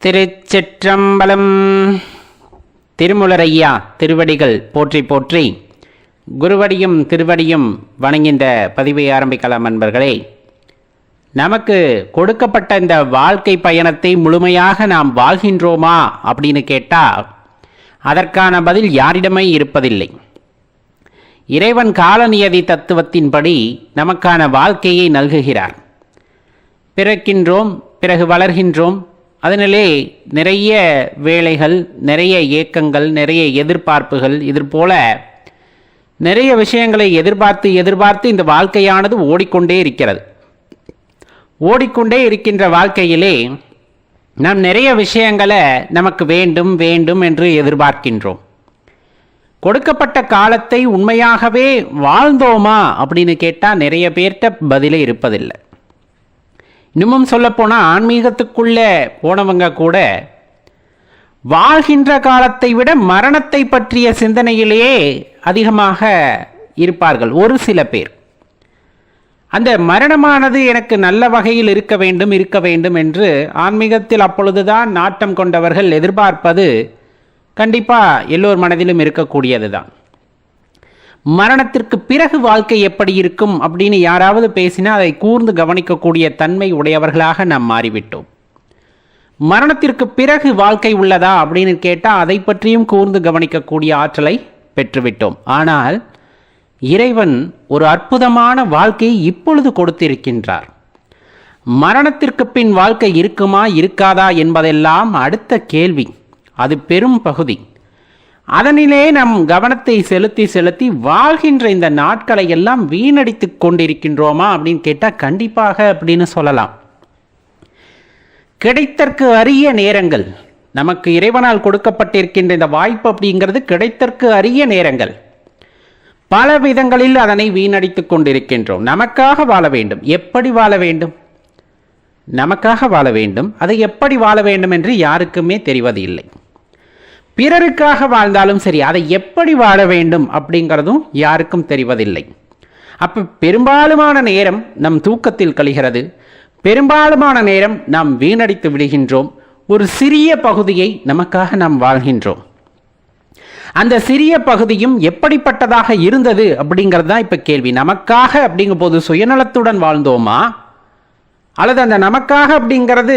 திருச்சிற்றம்பலம். திருமுலரையா திருவடிகள் போற்றி போற்றி, குருவடியும் திருவடியும் வணங்கின்ற பதிவை ஆரம்பிக்கலாம். அன்பர்களே, நமக்கு கொடுக்கப்பட்ட இந்த வாழ்க்கை பயணத்தை முழுமையாக நாம் வாழ்கின்றோமா அப்படின்னு கேட்டால் அதற்கான பதில் யாரிடமே இருப்பதில்லை. இறைவன் காலநியதி தத்துவத்தின்படி நமக்கான வாழ்க்கையை நல்குகிறார். பிறக்கின்றோம், பிறகு வளர்கின்றோம். அதனாலே நிறைய வேலைகள், நிறைய இயக்கங்கள், நிறைய எதிர்பார்ப்புகள், இதுபோல நிறைய விஷயங்களை எதிர்பார்த்து இந்த வாழ்க்கையானது ஓடிக்கொண்டே இருக்கிறது. ஓடிக்கொண்டே இருக்கின்ற வாழ்க்கையிலே நாம் நிறைய விஷயங்களை நமக்கு வேண்டும் வேண்டும் என்று எதிர்பார்க்கின்றோம். கொடுக்கப்பட்ட காலத்தை உண்மையாகவே வாழ்ந்தோமா அப்படின்னு கேட்டால் நிறைய பேர்கிட்ட பதிலே இருப்பதில்லை. இன்னமும் சொல்லப்போனால் ஆன்மீகத்துக்குள்ளே போனவங்க கூட வாழ்கின்ற காலத்தை விட மரணத்தை பற்றிய சிந்தனையிலேயே அதிகமாக இருப்பார்கள். ஒரு சில பேர் அந்த மரணமானது எனக்கு நல்ல வகையில் இருக்க வேண்டும் என்று ஆன்மீகத்தில் அப்பொழுதுதான் நாட்டம் கொண்டவர்கள் எதிர்பார்ப்பது கண்டிப்பாக எல்லோர் மனதிலும் இருக்கக்கூடியது தான். மரணத்திற்கு பிறகு வாழ்க்கை எப்படி இருக்கும் அப்படின்னு யாராவது பேசினா அதை கூர்ந்து கவனிக்கக்கூடிய தன்மை உடையவர்களாக நாம் மாறிவிட்டோம். மரணத்திற்கு பிறகு வாழ்க்கை உள்ளதா அப்படின்னு கேட்டால் அதை பற்றியும் கூர்ந்து கவனிக்கக்கூடிய ஆற்றலை பெற்றுவிட்டோம். ஆனால் இறைவன் ஒரு அற்புதமான வாழ்க்கையை இப்பொழுது கொடுத்திருக்கின்றார். மரணத்திற்கு பின் வாழ்க்கை இருக்குமா இருக்காதா என்பதெல்லாம் அடுத்த கேள்வி. அது பெரும் பகுதி. அதனிலே நம் கவனத்தை செலுத்தி வாழ்கின்ற இந்த நாட்களை எல்லாம் வீணடித்து கொண்டிருக்கின்றோமா அப்படின்னு கேட்டால் கண்டிப்பாக அப்படின்னு சொல்லலாம். கிடைத்தற்கு அரிய நேரங்கள், நமக்கு இறைவனால் கொடுக்கப்பட்டிருக்கின்ற இந்த வாய்ப்பு அப்படிங்கிறது கிடைத்தற்கு அரிய நேரங்கள். பல விதங்களில் அதனை வீணடித்து கொண்டிருக்கின்றோம். நமக்காக வாழ வேண்டும். எப்படி வாழ வேண்டும்? நமக்காக வாழ வேண்டும். அதை எப்படி வாழ வேண்டும் என்று யாருக்குமே தெரிவது இல்லை. பிறருக்காக வாழ்ந்தாலும் சரி, அதை எப்படி வாழ வேண்டும் அப்படிங்கிறதும் யாருக்கும் தெரிவதில்லை. அப்போ பெரும்பாலுமான நேரம் நம் தூக்கத்தில் கழிகிறது. பெரும்பாலுமான நேரம் நாம் வீணடித்து விடுகின்றோம். ஒரு சிறிய பகுதியை நமக்காக நாம் வாழ்கின்றோம். அந்த சிறிய பகுதியும் எப்படிப்பட்டதாக இருந்தது அப்படிங்கிறது தான் இப்போ கேள்வி. நமக்காக அப்படிங்கும் போது சுயநலத்துடன் வாழ்ந்தோமா, அல்லது அந்த நமக்காக அப்படிங்கிறது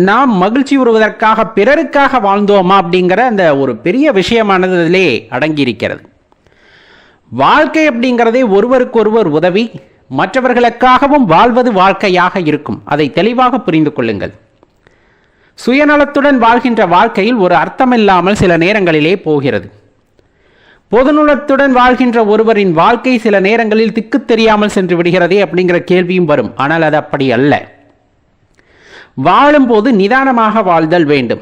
நாம் மகிழ்ச்சி உறுவதற்காக பிறருக்காக வாழ்ந்தோமா அப்படிங்கிற அந்த ஒரு பெரிய விஷயமானது அதிலே அடங்கியிருக்கிறது. வாழ்க்கை அப்படிங்கிறதே ஒருவருக்கொருவர் உதவி, மற்றவர்களுக்காகவும் வாழ்வது வாழ்க்கையாக இருக்கும். அதை தெளிவாக புரிந்து கொள்ளுங்கள். சுயநலத்துடன் வாழ்கின்ற வாழ்க்கையில் ஒரு அர்த்தமில்லாமல் சில நேரங்களிலே போகிறது. பொதுநலத்துடன் வாழ்கின்ற ஒருவரின் வாழ்க்கை சில நேரங்களில் திக்கு தெரியாமல் சென்று விடுகிறதே அப்படிங்கிற கேள்வியும் வரும். ஆனால் அது அப்படி அல்ல. வாழும்போது நிதானமாக வாழ்தல் வேண்டும்.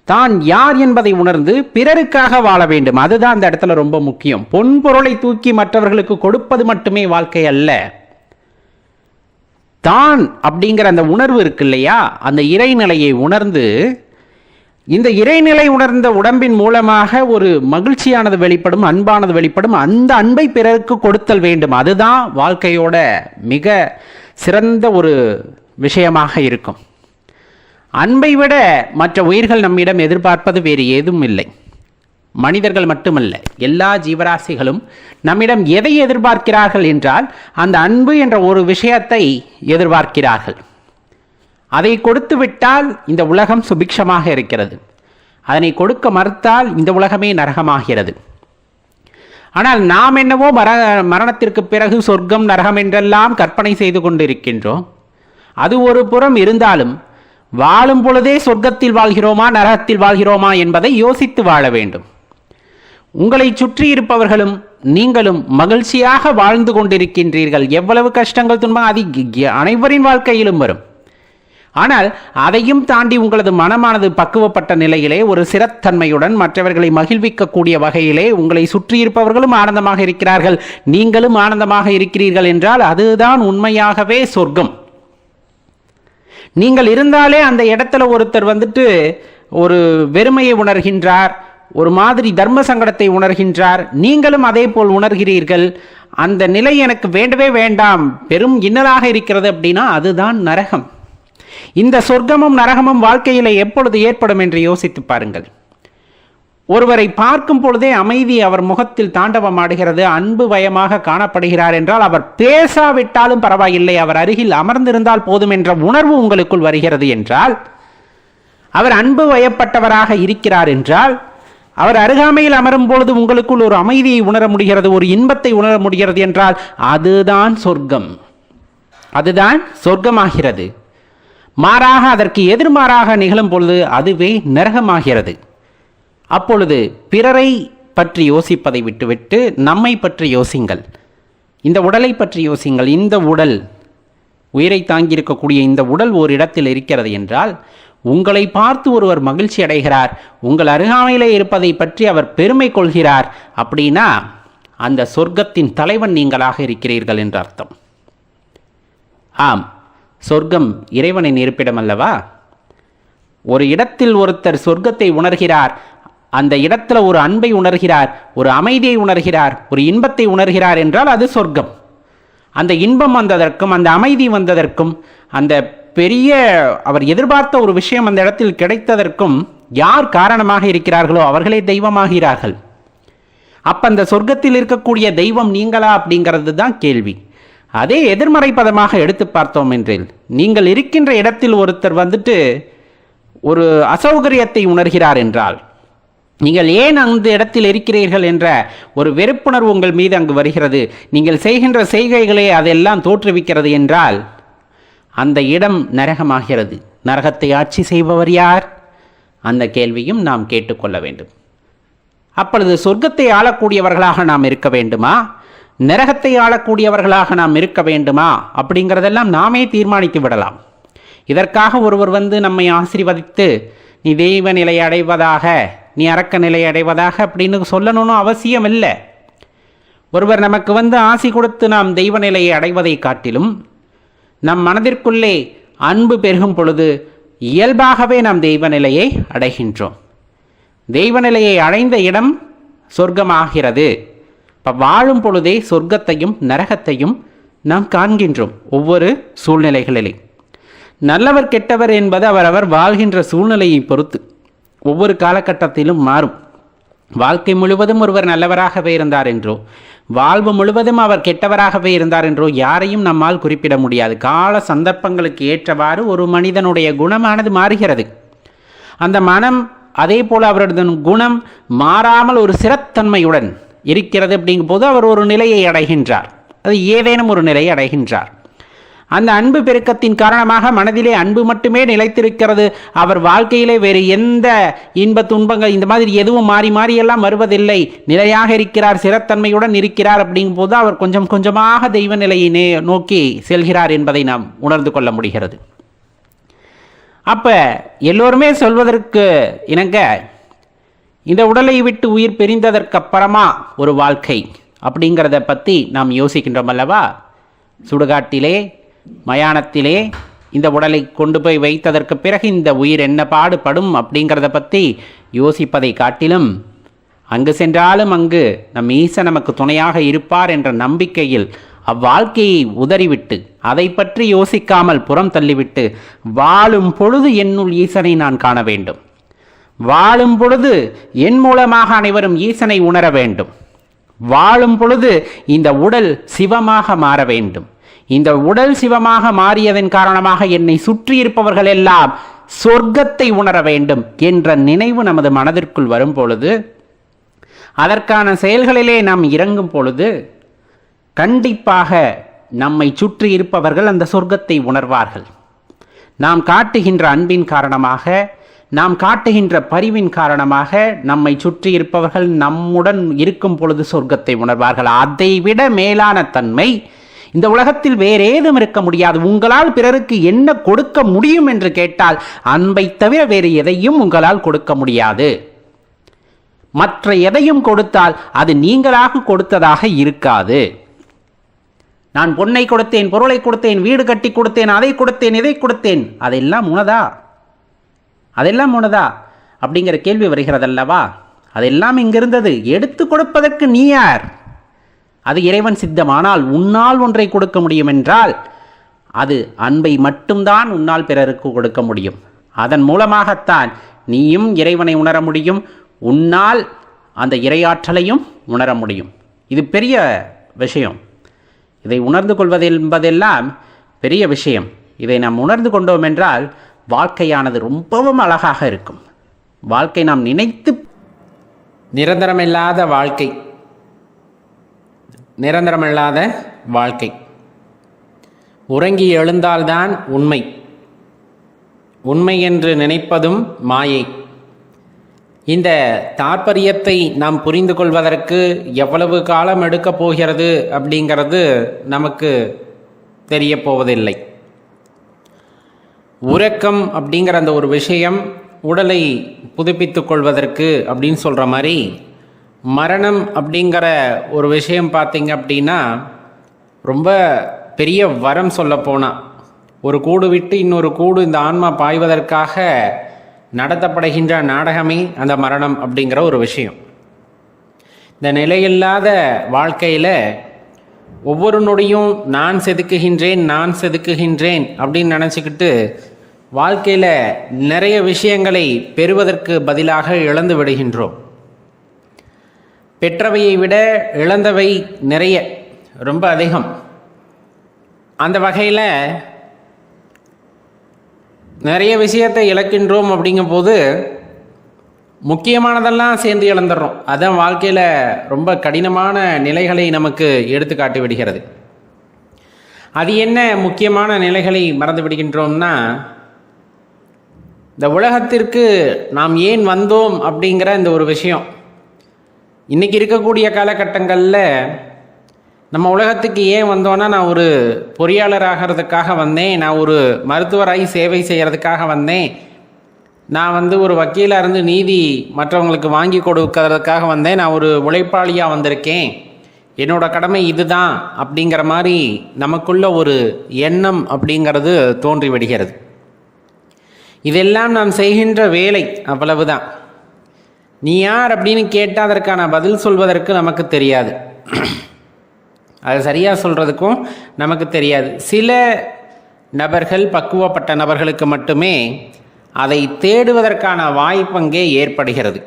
தான் யார் என்பதை உணர்ந்து பிறருக்காக வாழ வேண்டும். அதுதான் அந்த இடத்துல ரொம்ப முக்கியம். பொன்பொருளை தூக்கி மற்றவர்களுக்கு கொடுப்பது மட்டுமே வாழ்க்கை அல்ல. தான் அப்படிங்கிற அந்த உணர்வு இருக்கு இல்லையா, அந்த இறைநிலையை உணர்ந்து, இந்த இறைநிலை உணர்ந்த உடம்பின் மூலமாக ஒரு மகிழ்ச்சியானது வெளிப்படும், அன்பானது வெளிப்படும். அந்த அன்பை பிறருக்கு கொடுத்தல் வேண்டும். அதுதான் வாழ்க்கையோட மிக சிறந்த ஒரு விஷயமாக இருக்கும். அன்பை விட மற்ற உயிர்கள் நம்மிடம் எதிர்பார்ப்பது வேறு ஏதும் இல்லை. மனிதர்கள் மட்டுமல்ல, எல்லா ஜீவராசிகளும் நம்மிடம் எதை எதிர்பார்க்கிறார்கள் என்றால் அந்த அன்பு என்ற ஒரு விஷயத்தை எதிர்பார்க்கிறார்கள். அதை கொடுத்து விட்டால் இந்த உலகம் சுபிக்ஷமாக இருக்கிறது. அதனை கொடுக்க மறுத்தால் இந்த உலகமே நரகமாகிறது. ஆனால் நாம் என்னவோ மரணத்திற்கு பிறகு சொர்க்கம் நரகம் என்றெல்லாம் கற்பனை செய்து கொண்டிருக்கின்றோம். அது ஒரு புறம் இருந்தாலும் வாழும் பொழுதே சொர்க்கத்தில் வாழ்கிறோமா நரகத்தில் வாழ்கிறோமா என்பதை யோசித்து வாழ வேண்டும். உங்களை சுற்றி இருப்பவர்களும் நீங்களும் மகிழ்ச்சியாக வாழ்ந்து கொண்டிருக்கின்றீர்கள். எவ்வளவு கஷ்டங்கள் துன்பம் அது அனைவரின் வாழ்க்கையிலும் வரும். ஆனால் அதையும் தாண்டி உங்களது மனமானது பக்குவப்பட்ட நிலையிலே ஒரு சிறத்தன்மையுடன் மற்றவர்களை மகிழ்விக்கக்கூடிய வகையிலே உங்களை சுற்றியிருப்பவர்களும் ஆனந்தமாக இருக்கிறார்கள், நீங்களும் ஆனந்தமாக இருக்கிறீர்கள் என்றால் அதுதான் உண்மையாகவே சொர்க்கம். நீங்கள் இருந்தாலே அந்த இடத்துல ஒருத்தர் வந்துட்டு ஒரு வெறுமையை உணர்கின்றார், ஒரு மாதிரி தர்ம சங்கடத்தை உணர்கின்றார், நீங்களும் அதே போல் உணர்கிறீர்கள். அந்த நிலை எனக்கு வேண்டவே வேண்டாம், பெரும் இன்னலாக இருக்கிறது அப்படின்னா அதுதான் நரகம். இந்த சொர்க்கமும் நரகமும் வாழ்க்கையில் எப்பொழுது ஏற்படும் என்று யோசித்து பாருங்கள். ஒருவரை பார்க்கும் பொழுதே அமைதி அவர் முகத்தில் தாண்டவமாடுகிறது, அன்பு வயமாக காணப்படுகிறார் என்றால் அவர் பேசாவிட்டாலும் பரவாயில்லை, அவர் அருகில் அமர்ந்திருந்தால் போதும் என்ற உணர்வு உங்களுக்குள் வருகிறது என்றால், அவர் அன்பு வயப்பட்டவராக இருக்கிறார் என்றால், அவர் அருகாமையில் அமரும் பொழுது உங்களுக்குள் ஒரு அமைதியை உணர முடிகிறது, ஒரு இன்பத்தை உணர முடிகிறது என்றால் அதுதான் சொர்க்கம், அதுதான் சொர்க்கமாகிறது. மாறாக அதற்கு எதிர்மாறாக நிகழும் பொழுது அதுவே நரகமாகிறது. அப்பொழுது பிறரை பற்றி யோசிப்பதை விட்டுவிட்டு நம்மை பற்றி யோசிங்கள், இந்த உடலை பற்றி யோசிங்கள். இந்த உடல், உயிரை தாங்கியிருக்கக்கூடிய இந்த உடல் ஒரு இடத்தில் இருக்கிறது என்றால், உங்களை பார்த்து ஒருவர் மகிழ்ச்சி அடைகிறார், உங்கள் அருகாமையிலே இருப்பதை பற்றி அவர் பெருமை கொள்கிறார் அப்படின்னா அந்த சொர்க்கத்தின் தலைவன் நீங்களாக இருக்கிறீர்கள் என்று அர்த்தம். ஆம், சொர்க்கம் இறைவனின் இருப்பிடம் அல்லவா? ஒரு இடத்தில் ஒருத்தர் சொர்க்கத்தை உணர்கிறார், அந்த இடத்துல ஒரு அன்பை உணர்கிறார், ஒரு அமைதியை உணர்கிறார், ஒரு இன்பத்தை உணர்கிறார் என்றால் அது சொர்க்கம். அந்த இன்பம் வந்ததற்கும் அந்த அமைதி வந்ததற்கும் அந்த பெரிய அவர் எதிர்பார்த்த ஒரு விஷயம் அந்த இடத்தில் கிடைத்ததற்கும் யார் காரணமாக இருக்கிறார்களோ அவர்களே தெய்வமாகிறார்கள். அப்ப அந்த சொர்க்கத்தில் இருக்கக்கூடிய தெய்வம் நீங்களா அப்படிங்கிறது தான் கேள்வி. அதே எதிர்மறை பதமாக எடுத்து பார்த்தோம் என்றில், நீங்கள் இருக்கின்ற இடத்தில் ஒருத்தர் வந்துட்டு ஒரு அசௌகரியத்தை உணர்கிறார் என்றால், நீங்கள் ஏன் அந்த இடத்தில் இருக்கிறீர்கள் என்ற ஒரு வெறுப்புணர்வு உங்கள் மீது அங்கு வருகிறது, நீங்கள் செய்கின்ற செய்கைகளே அதெல்லாம் தோற்றுவிக்கிறது என்றால் அந்த இடம் நரகமாகிறது. நரகத்தை ஆட்சி செய்பவர் யார்? அந்த கேள்வியும் நாம் கேட்டுக்கொள்ள வேண்டும். அப்பொழுது சொர்க்கத்தை ஆளக்கூடியவர்களாக நாம் இருக்க வேண்டுமா, நரகத்தை ஆளக்கூடியவர்களாக நாம் இருக்க வேண்டுமா அப்படிங்கிறதெல்லாம் நாமே தீர்மானித்து விடலாம். இதற்காக ஒருவர் நம்மை ஆசீர்வதித்து நீ தெய்வ நிலை அடைவதாக, நீ அரக்க நிலை அடைவதாக அப்படின்னு சொல்லணும்னு அவசியம் இல்லை. ஒருவர் நமக்கு ஆசி கொடுத்து நாம் தெய்வ நிலையை அடைவதை காட்டிலும் நம் மனதிற்குள்ளே அன்பு பெருகும் பொழுது இயல்பாகவே நாம் தெய்வ நிலையை அடைகின்றோம். தெய்வ நிலையை அடைந்த இடம் சொர்க்கமாகிறது. இப்போ வாழும் பொழுதே சொர்க்கத்தையும் நரகத்தையும் நாம் காண்கின்றோம் ஒவ்வொரு சூழ்நிலைகளிலே. நல்லவர் கெட்டவர் என்பது அவரவர் வாழ்கின்ற சூழ்நிலையை பொறுத்து ஒவ்வொரு காலகட்டத்திலும் மாறும். வாழ்க்கை முழுவதும் ஒருவர் நல்லவராகவே இருந்தார் என்றோ, வாழ்வு முழுவதும் அவர் கெட்டவராகவே இருந்தார் என்றோ யாரையும் நம்மால் குறிப்பிட முடியாது. கால சந்தர்ப்பங்களுக்கு ஏற்றவாறு ஒரு மனிதனுடைய குணமானது மாறுகிறது. அந்த மனம் அதே போல் அவரது குணம் மாறாமல் ஒரு சிறத்தன்மையுடன் இருக்கிறது. அப்படிங்கும் போது அவர் ஒரு நிலையை அடைகின்றார், அது ஏதேனும் ஒரு நிலையை அடைகின்றார். அந்த அன்பு பெருக்கத்தின் காரணமாக மனதிலே அன்பு மட்டுமே நிலைத்திருக்கிறது. அவர் வாழ்க்கையிலே வேறு எந்த இன்ப துன்பங்கள் இந்த மாதிரி எதுவும் மாறி மாறியெல்லாம் வருவதில்லை, நிலையாக இருக்கிறார், சிறத்தன்மையுடன் இருக்கிறார். அப்படிங்கும் போது அவர் கொஞ்சம் கொஞ்சமாக தெய்வ நிலையை நோக்கி செல்கிறார் என்பதை நாம் உணர்ந்து கொள்ள முடிகிறது. அப்ப எல்லோருமே சொல்வதற்கு இணங்க இந்த உடலை விட்டு உயிர் பிரிந்ததற்கு அப்புறமா ஒரு வாழ்க்கை அப்படிங்கிறத பற்றி நாம் யோசிக்கின்றோம் அல்லவா? சுடுகாட்டிலே, மயானத்திலே இந்த உடலை கொண்டு போய் வைத்ததற்கு பிறகு இந்த உயிர் என்ன பாடுபடும் அப்படிங்கிறத பற்றி யோசிப்பதை காட்டிலும், அங்கு சென்றாலும் அங்கு நம் ஈசன் நமக்கு துணையாக இருப்பார் என்ற நம்பிக்கையில் அவ்வாழ்க்கையை உதறிவிட்டு அதை பற்றி யோசிக்காமல் புறம் தள்ளிவிட்டு வாழும் பொழுது என்னுள் ஈசனை நான் காண வேண்டும், வாழும் பொழுது என் மூலமாக அனைவரும் ஈசனை உணர வேண்டும், வாழும் பொழுது இந்த உடல் சிவமாக மாற வேண்டும், இந்த உடல் சிவமாக மாறியதன் காரணமாக என்னை சுற்றி இருப்பவர்கள் எல்லாம் சொர்க்கத்தை உணர வேண்டும் என்ற நினைவு நமது மனதிற்குள் வரும் பொழுது, அதற்கான செயல்களிலே நாம் இறங்கும் பொழுது கண்டிப்பாக நம்மை சுற்றி இருப்பவர்கள் அந்த சொர்க்கத்தை உணர்வார்கள். நாம் காட்டுகின்ற அன்பின் காரணமாக, நாம் காட்டுகின்ற பரிவின் காரணமாக நம்மை சுற்றி இருப்பவர்கள் நம்முடன் இருக்கும் பொழுது சொர்க்கத்தை உணர்வார்கள். அதைவிட மேலான தன்மை இந்த உலகத்தில் வேறு ஏதும் இருக்க முடியாது. உங்களால் பிறருக்கு என்ன கொடுக்க முடியும் என்று கேட்டால் அன்பை தவிர வேறு எதையும் உங்களால் கொடுக்க முடியாது. மற்ற எதையும் கொடுத்தால் அது நீங்களாக கொடுத்ததாக இருக்காது. நான் பொன்னை கொடுத்தேன், பொருளை கொடுத்தேன், வீடு கட்டி கொடுத்தேன், அதை கொடுத்தேன், இதை கொடுத்தேன், அதெல்லாம் உனதா, அதெல்லாம் உனதா அப்படிங்கிற கேள்வி வருகிறதல்லவா? அதெல்லாம் இங்கிருந்தது, எடுத்து கொடுப்பதற்கு நீ யார்? அது இறைவன் சித்தமானால் உன்னால் ஒன்றை கொடுக்க முடியும் என்றால் அது அன்பை மட்டும்தான் உன்னால் பிறருக்கு கொடுக்க முடியும். அதன் மூலமாகத்தான் நீயும் இறைவனை உணர முடியும், உன்னால் அந்த இறையாற்றலையும் உணர முடியும். இது பெரிய விஷயம். இதை உணர்ந்து கொள்வது என்பதெல்லாம் பெரிய விஷயம். இதை நாம் உணர்ந்து கொண்டோம் என்றால் வாழ்க்கையானது ரொம்பவும் அழகாக இருக்கும். வாழ்க்கை நாம் நினைத்து நிரந்தரமில்லாத வாழ்க்கை, நிரந்தரமில்லாத வாழ்க்கை. உறங்கி எழுந்தால்தான் உண்மை, உண்மை என்று நினைப்பதும் மாயை. இந்த தாற்பயத்தை நாம் புரிந்து கொள்வதற்கு எவ்வளவு காலம் எடுக்கப் போகிறது அப்படிங்கிறது நமக்கு தெரிய போவதில்லை. உறக்கம் அப்படிங்கிற அந்த ஒரு விஷயம் உடலை புதுப்பித்து கொள்வதற்கு அப்படின்னு சொல்கிற மாதிரி, மரணம் அப்படிங்கிற ஒரு விஷயம் பார்த்திங்க அப்படின்னா ரொம்ப பெரிய வரம் சொல்லப்போனால், ஒரு கூடு விட்டு இன்னொரு கூடு இந்த ஆன்மா பாய்வதற்காக நடத்தப்படுகின்ற நாடகமே அந்த மரணம் அப்படிங்கிற ஒரு விஷயம். இந்த நிலையில்லாத வாழ்க்கையில் ஒவ்வொரு நொடியும் நான் செதுக்குகின்றேன் அப்படின்னு நினச்சிக்கிட்டு வாழ்க்கையில் நிறைய விஷயங்களை பெறுவதற்கு பதிலாக இழந்து விடுகின்றோம். பெற்றவையை விட இழந்தவை நிறைய, ரொம்ப அதிகம். அந்த வகையில் நிறைய விஷயத்தை இழக்கின்றோம். அப்படிங்கும்போது முக்கியமானதெல்லாம் சேர்ந்து இழந்துடுறோம். அதான் வாழ்க்கையில் ரொம்ப கடினமான நிலைகளை நமக்கு எடுத்து காட்டி விடுகிறது. அது என்ன முக்கியமான நிலைகளை மறந்து விடுகின்றோம்னா, இந்த உலகத்திற்கு நாம் ஏன் வந்தோம் அப்படிங்கிற இந்த ஒரு விஷயம். இன்றைக்கி இருக்கக்கூடிய காலகட்டங்களில் நம்ம உலகத்துக்கு ஏன் வந்தோன்னா, நான் ஒரு பொறியாளர் ஆகிறதுக்காக வந்தேன், நான் ஒரு மருத்துவராகி சேவை செய்கிறதுக்காக வந்தேன், நான் ஒரு வக்கீலாக இருந்து நீதி மற்றவங்களுக்கு வாங்கி கொடுக்கறதுக்காக வந்தேன், நான் ஒரு உழைப்பாளியாக வந்திருக்கேன், என்னோட கடமை இதுதான் அப்படிங்கிற மாதிரி நமக்குள்ள ஒரு எண்ணம் அப்படிங்கிறது தோன்றி விடுகிறது. இதெல்லாம் நாம் செய்கின்ற வேலை, அவ்வளவுதான். நீ யார் அப்படின்னு கேட்டால் அதற்கான பதில் சொல்வதற்கு நமக்கு தெரியாது, அது சரியாக சொல்கிறதுக்கும் நமக்கு தெரியாது. சில நபர்கள், பக்குவப்பட்ட நபர்களுக்கு மட்டுமே அதை தேடுவதற்கான வாய்ப்பு அங்கே ஏற்படுகிறது.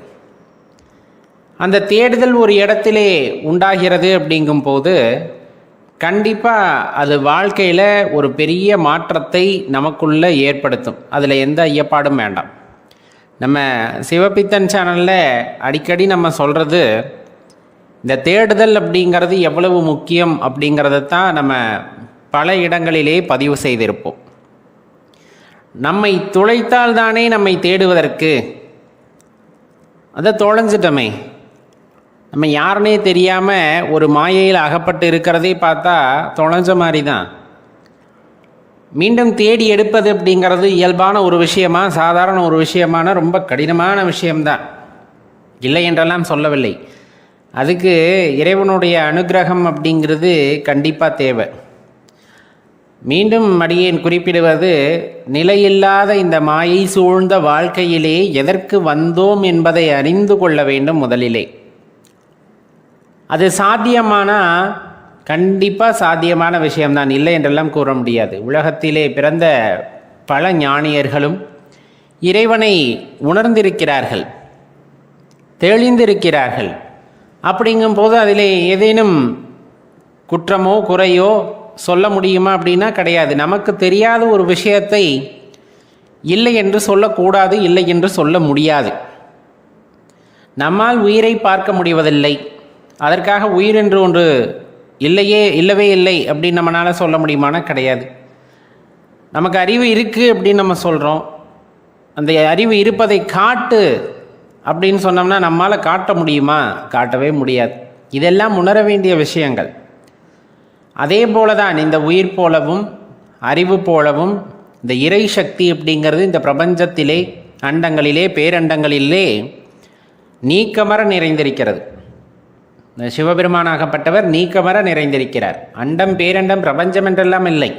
அந்த தேடுதல் ஒரு இடத்திலே உண்டாகிறது அப்படிங்கும்போது கண்டிப்பாக அது வாழ்க்கையில் ஒரு பெரிய மாற்றத்தை நமக்குள்ளே ஏற்படுத்தும். அதில் எந்த ஐயப்பாடும் வேண்டாம். நம்ம சிவபித்தன் சேனலில் அடிக்கடி நம்ம சொல்கிறது, இந்த தேடுதல் அப்படிங்கிறது எவ்வளவு முக்கியம் அப்படிங்கிறத தான் நம்ம பல இடங்களிலே பதிவு செய்திருப்போம். நம்மை துளைத்தால் தானே நம்மை தேடுவதற்கு, அதை தொலைஞ்சிட்டோமே. நம்ம யாருனே தெரியாமல் ஒரு மாயையில் அகப்பட்டு இருக்கிறதே பார்த்தா தொலைஞ்ச மாதிரி தான். மீண்டும் தேடி எடுப்பது அப்படிங்கிறது இயல்பான ஒரு விஷயமா, சாதாரண ஒரு விஷயமான ரொம்ப கடினமான விஷயம்தான், இல்லை என்றெல்லாம் சொல்லவில்லை. அதுக்கு இறைவனுடைய அனுகிரகம் அப்படிங்கிறது கண்டிப்பாக தேவை. மீண்டும் அடியேன் குறிப்பிடுவது, நிலையில்லாத இந்த மாயை சூழ்ந்த வாழ்க்கையிலே எதற்கு வந்தோம் என்பதை அறிந்து கொள்ள வேண்டும் முதலிலே. அது சாத்தியமானால் கண்டிப்பாக சாத்தியமான விஷயம்தான், இல்லை என்றெல்லாம் கூற முடியாது. உலகத்திலே பிறந்த பல ஞானியர்களும் இறைவனை உணர்ந்திருக்கிறார்கள், தெளிந்திருக்கிறார்கள். அப்படிங்கும்போது அதில் ஏதேனும் குற்றமோ குறையோ சொல்ல முடியுமா அப்படின்னா கிடையாது. நமக்கு தெரியாத ஒரு விஷயத்தை இல்லை என்று சொல்லக்கூடாது, இல்லை என்று சொல்ல முடியாது. நம்மால் உயிரை பார்க்க முடிவதில்லை, அதற்காக உயிர் என்று ஒன்று இல்லவே இல்லை அப்படின்னு நம்மளால் சொல்ல முடியுமானா கிடையாது. நமக்கு அறிவு இருக்குது அப்படின்னு நம்ம சொல்கிறோம், அந்த அறிவு இருப்பதை காட்டு அப்படின்னு சொன்னோம்னா நம்மால் காட்ட முடியுமா? காட்டவே முடியாது. இதெல்லாம் உணர வேண்டிய விஷயங்கள். அதே போல தான் இந்த உயிர் போலவும் அறிவு போலவும் இந்த இறை சக்தி அப்படிங்கிறது இந்த பிரபஞ்சத்திலே, அண்டங்களிலே, பேரண்டங்களிலே நீக்கமர நிறைந்திருக்கிறது. இந்த சிவபெருமானாகப்பட்டவர் நீக்கமர நிறைந்திருக்கிறார். அண்டம், பேரண்டம், பிரபஞ்சம் என்றெல்லாம் இல்லை,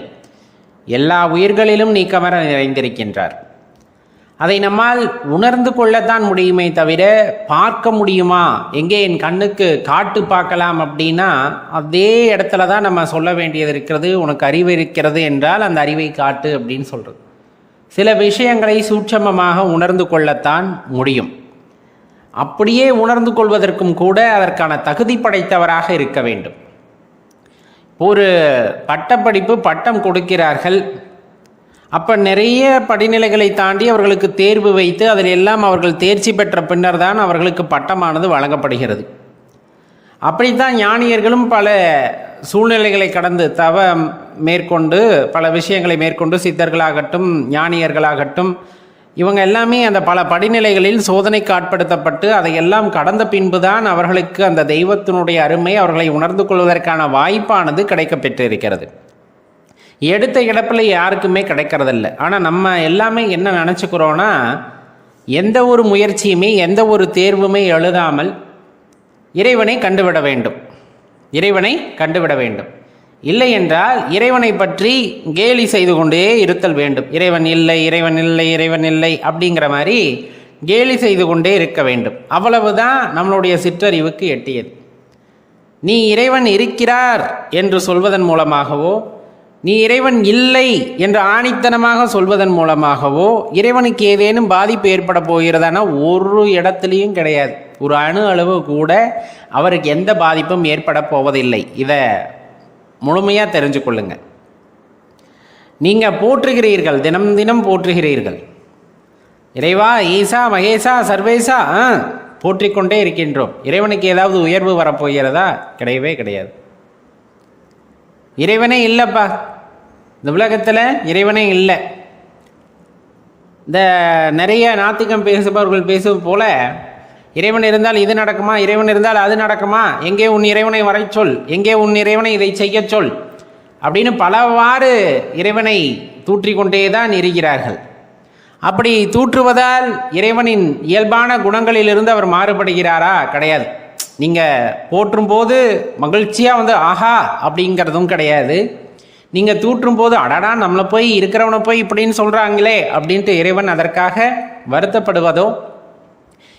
எல்லா உயிர்களிலும் நீக்கமர நிறைந்திருக்கின்றார். அதை நம்மால் உணர்ந்து கொள்ளத்தான் முடியுமே தவிர பார்க்க முடியுமா, எங்கே என் கண்ணுக்கு காட்டு பார்க்கலாம் அப்படின்னா அதே இடத்துல தான் நம்ம சொல்ல வேண்டியது இருக்கிறது. உனக்கு அறிவு இருக்கிறது என்றால் அந்த அறிவை காட்டு அப்படின்னு சொல்கிறது. சில விஷயங்களை சூட்சமமாக உணர்ந்து கொள்ளத்தான் முடியும். அப்படியே உணர்ந்து கொள்வதற்கும் கூட அதற்கான தகுதி படைத்தவராக இருக்க வேண்டும். ஒரு பட்டப்படிப்பு பட்டம் கொடுக்கிறார்கள். அப்போ நிறைய படிநிலைகளை தாண்டி அவர்களுக்கு தேர்வு வைத்து அதில் எல்லாம் அவர்கள் தேர்ச்சி பெற்ற பின்னர் தான் அவர்களுக்கு பட்டமானது வழங்கப்படுகிறது. அப்படித்தான் ஞானியர்களும் பல சூழ்நிலைகளை கடந்து தவம் மேற்கொண்டு பல விஷயங்களை மேற்கொண்டு சித்தர்களாகட்டும் ஞானியர்களாகட்டும் இவங்க எல்லாமே அந்த பல படிநிலைகளில் சோதனைக்கு ஆட்படுத்தப்பட்டு அதையெல்லாம் கடந்த பின்புதான் அவர்களுக்கு அந்த தெய்வத்தினுடைய அருமை அவர்களை உணர்ந்து கொள்வதற்கான வாய்ப்பானது கிடைக்கப்பெற்றிருக்கிறது. எடுத்த இடத்துல யாருக்குமே கிடைக்கிறதில்ல. ஆனால் நம்ம எல்லாமே என்ன நினச்சிக்கிறோன்னா, எந்த ஒரு முயற்சியுமே எந்த ஒரு தேர்வுமே எழுதாமல் இறைவனை கண்டுவிட வேண்டும், இறைவனை கண்டுவிட வேண்டும். இல்லை என்றால் இறைவனை பற்றி கேலி செய்து கொண்டே இருத்தல் வேண்டும். இறைவன் இல்லை, இறைவன் இல்லை, இறைவன் இல்லை அப்படிங்கிற மாதிரி கேலி செய்து கொண்டே இருக்க வேண்டும். அவ்வளவுதான் நம்மளுடைய சிற்றறிவுக்கு எட்டியது. நீ இறைவன் இருக்கிறார் என்று சொல்வதன் மூலமாகவோ, நீ இறைவன் இல்லை என்று ஆணித்தனமாக சொல்வதன் மூலமாகவோ இறைவனுக்கு ஏதேனும் பாதிப்பு ஏற்பட போகிறதானா ஒரு இடத்துலையும் கிடையாது. ஒரு அணு அளவு கூட அவருக்கு எந்த பாதிப்பும் ஏற்பட போவதில்லை. இதை முழுமையாக தெரிஞ்சு கொள்ளுங்க. நீங்கள் போற்றுகிறீர்கள், தினம் தினம் போற்றுகிறீர்கள். இறைவா, ஈசா, மகேசா, சர்வேசா போற்றிக்கொண்டே இருக்கின்றோம். இறைவனுக்கு ஏதாவது உயர்வு வரப்போகிறதா? கிடையவே கிடையாது. இறைவனே இல்லைப்பா, இந்த உலகத்தில் இறைவனே இல்லை. இந்த நிறைய நாத்திகம் பேசுபவர்கள் பேசுவது போல இறைவன் இருந்தால் இது நடக்குமா, இறைவன் இருந்தால் அது நடக்குமா, எங்கே உன் இறைவனை வரை சொல், எங்கே உன் இறைவனை இதை செய்ய சொல் அப்படின்னு பலவாறு இறைவனை தூற்றிக்கொண்டே தான் இருக்கிறார்கள். அப்படி தூற்றுவதால் இறைவனின் இயல்பான குணங்களிலிருந்து அவர் மாறுபடுகிறாரா? கிடையாது. நீங்கள் போற்றும் போது மகிழ்ச்சியாக ஆஹா அப்படிங்கிறதும் கிடையாது. நீங்கள் தூற்றும் போது அடடா நம்மளை போய் இருக்கிறவனை போய் இப்படின்னு சொல்கிறாங்களே அப்படின்ட்டு இறைவன் அதற்காக வருத்தப்படுவதோ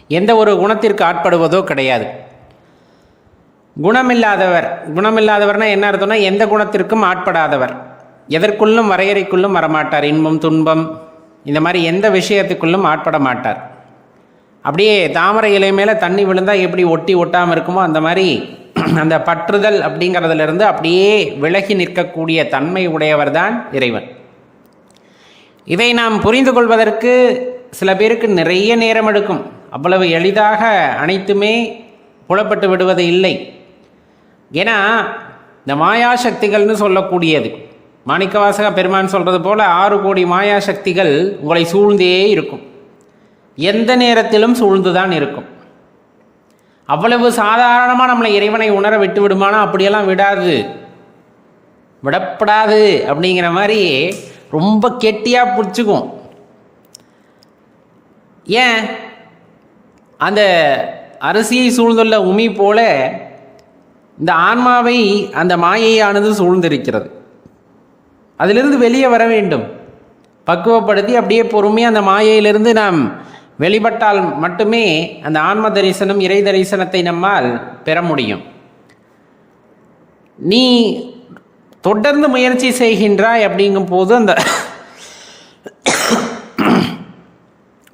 எந்த ஒரு குணத்திற்கு ஆட்படுவதோ கிடையாது. குணமில்லாதவர்னா என்ன அர்த்தம்னா எந்த குணத்திற்கும் ஆட்படாதவர், எதற்குள்ளும் வரையறைக்குள்ளும் வரமாட்டார். இன்பம் துன்பம் இந்த மாதிரி எந்த விஷயத்துக்குள்ளும் ஆட்பட மாட்டார். அப்படியே தாமரை இலை மேலே தண்ணி விழுந்தால் எப்படி ஒட்டி ஒட்டாமல் இருக்குமோ அந்த மாதிரி அந்த பற்றுதல் அப்படிங்கிறதுலேருந்து அப்படியே விலகி நிற்கக்கூடிய தன்மை உடையவர் தான் இறைவன். இதை நாம் புரிந்து கொள்வதற்கு சில பேருக்கு நிறைய நேரம் எடுக்கும். அவ்வளவு எளிதாக அனைத்துமே புலப்பட்டு விடுவது இல்லை. ஏன்னா இந்த மாயாசக்திகள்னு சொல்லக்கூடியது, மாணிக்கவாசக பெருமான் சொல்கிறது போல் 6 கோடி மாயாசக்திகள் உங்களை சூழ்ந்தே இருக்கும், எந்த நேரத்திலும் சூழ்ந்துதான் இருக்கும். அவ்வளவு சாதாரணமாக நம்மளை இறைவனை உணர விட்டு விடுமானா? அப்படியெல்லாம் விடப்படாது அப்படிங்கிற மாதிரி ரொம்ப கெட்டியாக பிடிச்சிக்கும். ஏன்? அந்த அரிசியை சூழ்ந்துள்ள உமி போல இந்த ஆன்மாவை அந்த மாயையானது சூழ்ந்திருக்கிறது. அதிலிருந்து வெளியே வர வேண்டும், பக்குவப்படுத்தி அப்படியே பொறுமையாக அந்த மாயையிலிருந்து நாம் வெளிப்பட்டால் மட்டுமே அந்த ஆன்ம தரிசனம், இறை தரிசனத்தை நம்மால் பெற முடியும். நீ தொடர்ந்து முயற்சி செய்கின்றாய் அப்படிங்கும் போது அந்த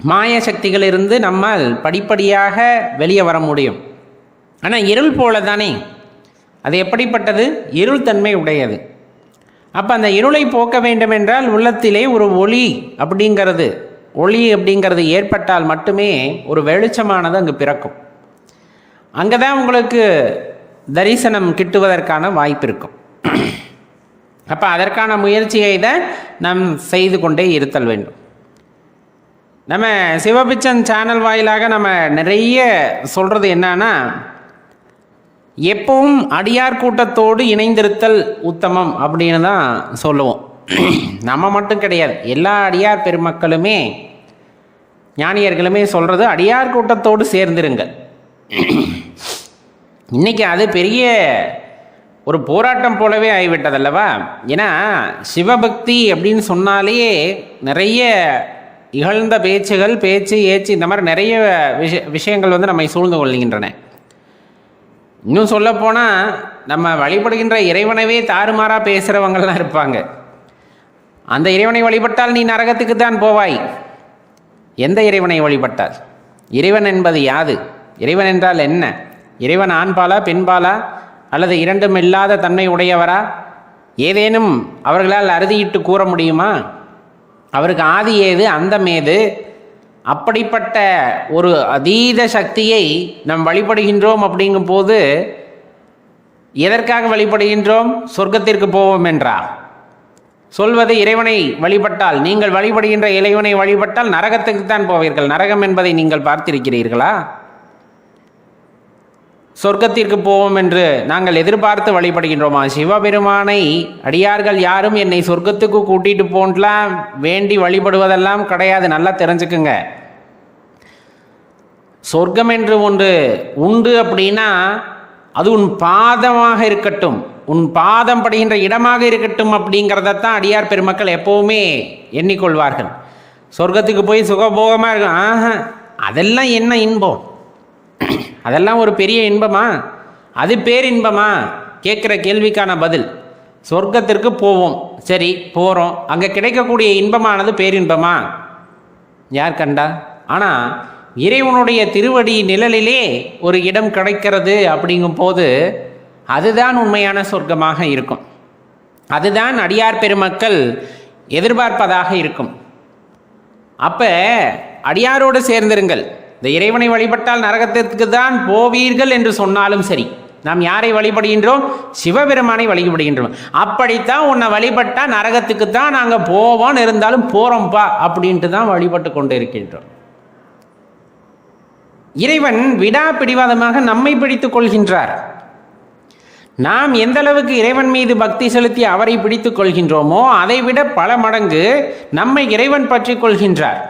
மாய சக்திகளிலிருந்து நம்மால் படிப்படியாக வெளியே வர முடியும். ஆனால் இருள் போல தானே, அது எப்படிப்பட்டது? இருள் தன்மை உடையது. அப்போ அந்த இருளை போக்க வேண்டும் என்றால் உள்ளத்திலே ஒரு ஒளி அப்படிங்கிறது ஏற்பட்டால் மட்டுமே ஒரு வெளிச்சமானது அங்கு பிறக்கும். அங்கே தான் உங்களுக்கு தரிசனம் கிட்டுவதற்கான வாய்ப்பு இருக்கும். அப்போ அதற்கான முயற்சியை தான் நாம் செய்து கொண்டே இருத்தல் வேண்டும். நம்ம சிவபிச்சன் சேனல் வாயிலாக நம்ம நிறைய சொல்கிறது என்னன்னா, எப்பவும் அடியார் கூட்டத்தோடு இணைந்திருத்தல் உத்தமம் அப்படின்னு தான் சொல்லுவோம். நம்ம மட்டும் கிடையாது, எல்லா அடியார் பெருமக்களுமே ஞானியர்களுமே சொல்கிறது அடியார் கூட்டத்தோடு சேர்ந்திருங்கள். இன்றைக்கி அது பெரிய ஒரு போராட்டம் போலவே ஆகிவிட்டதல்லவா? ஏன்னா சிவபக்தி அப்படின்னு சொன்னாலே நிறைய இகழ்ந்த பேச்சுகள், பேச்சு ஏச்சு, இந்த மாதிரி நிறைய விஷயங்கள் வந்து நம்மை சூழ்ந்து கொள்கின்றன. இன்னும் சொல்லப்போனால் நம்ம வழிபடுகின்ற இறைவனவே தாறுமாறாக பேசுகிறவங்கள்லாம் இருப்பாங்க. அந்த இறைவனை வழிபட்டால் நீ நரகத்துக்கு தான் போவாய். எந்த இறைவனை வழிபட்டால்? இறைவன் என்பது யாது? இறைவன் என்றால் என்ன? இறைவன் ஆண்பாலா பெண்பாலா அல்லது இரண்டும் இல்லாத தன்மை உடையவரா? ஏதேனும் அவர்களால் அறுதியிட்டு கூற முடியுமா? அவருக்கு ஆதி ஏது, அந்தம் ஏது? அப்படிப்பட்ட ஒரு அதீத சக்தியை நாம் வழிபடுகின்றோம். அப்படிங்கும் போது எதற்காக வழிபடுகின்றோம்? சொர்க்கத்திற்கு போவோம் என்றா? சொல்வது இறைவனை வழிபட்டால், நீங்கள் வழிபடுகின்ற இறைவனை வழிபட்டால் நரகத்துக்கு தான் போவீர்கள். நரகம் என்பதை நீங்கள் பார்த்திருக்கிறீர்களா? சொர்க்கத்திற்கு போவோம் என்று நாங்கள் எதிர்பார்த்து வழிபடுகின்றோமா? சிவபெருமானை அடியார்கள் யாரும் என்னை சொர்க்கத்துக்கு கூட்டிட்டு போன்லாம் வேண்டி வழிபடுவதெல்லாம் கிடையாது. நல்லா தெரிஞ்சுக்குங்க. சொர்க்கம் என்று ஒன்று உண்டு அப்படின்னா அது உன் பாதமாக இருக்கட்டும், உன் பாதம் படுகின்ற இடமாக இருக்கட்டும் அப்படிங்கிறதான் அடியார் பெருமக்கள் எப்போவுமே எண்ணிக்கொள்வார்கள். சொர்க்கத்துக்கு போய் சுகபோகமாக இருக்கும், அதெல்லாம் என்ன இன்பம்? அதெல்லாம் ஒரு பெரிய இன்பமா? அது பேரின்பமா? கேட்குற கேள்விக்கான பதில். சொர்க்கத்திற்கு போவோம், சரி போகிறோம், அங்கே கிடைக்கக்கூடிய இன்பமானது பேரின்பமா? யார் கண்டா? ஆனால் இறைவனுடைய திருவடி நிழலிலே ஒரு இடம் கிடைக்கிறது அப்படிங்கும் போது அதுதான் உண்மையான சொர்க்கமாக இருக்கும். அதுதான் அடியார் பெருமக்கள் எதிர்பார்ப்பதாக இருக்கும். அப்போ அடியாரோடு சேர்ந்திருங்கள். இந்த இறைவனை வழிபட்டால் நரகத்திற்கு தான் போவீர்கள் என்று சொன்னாலும் சரி, நாம் யாரை வழிபடுகின்றோம்? சிவபெருமானை வழிபடுகின்றோம். அப்படித்தான் உன்னை வழிபட்டால் நரகத்துக்கு தான் நாங்கள் போவோம், இருந்தாலும் போகிறோம்ப்பா அப்படின்ட்டு தான் வழிபட்டு கொண்டு இருக்கின்றோம். இறைவன் விடா பிடிவாதமாக நம்மை பிடித்துக் கொள்கின்றார். நாம் எந்த அளவுக்கு இறைவன் மீது பக்தி செலுத்தி அவரை பிடித்துக் கொள்கின்றோமோ அதைவிட பல மடங்கு நம்மை இறைவன் பற்றி கொள்கின்றார்.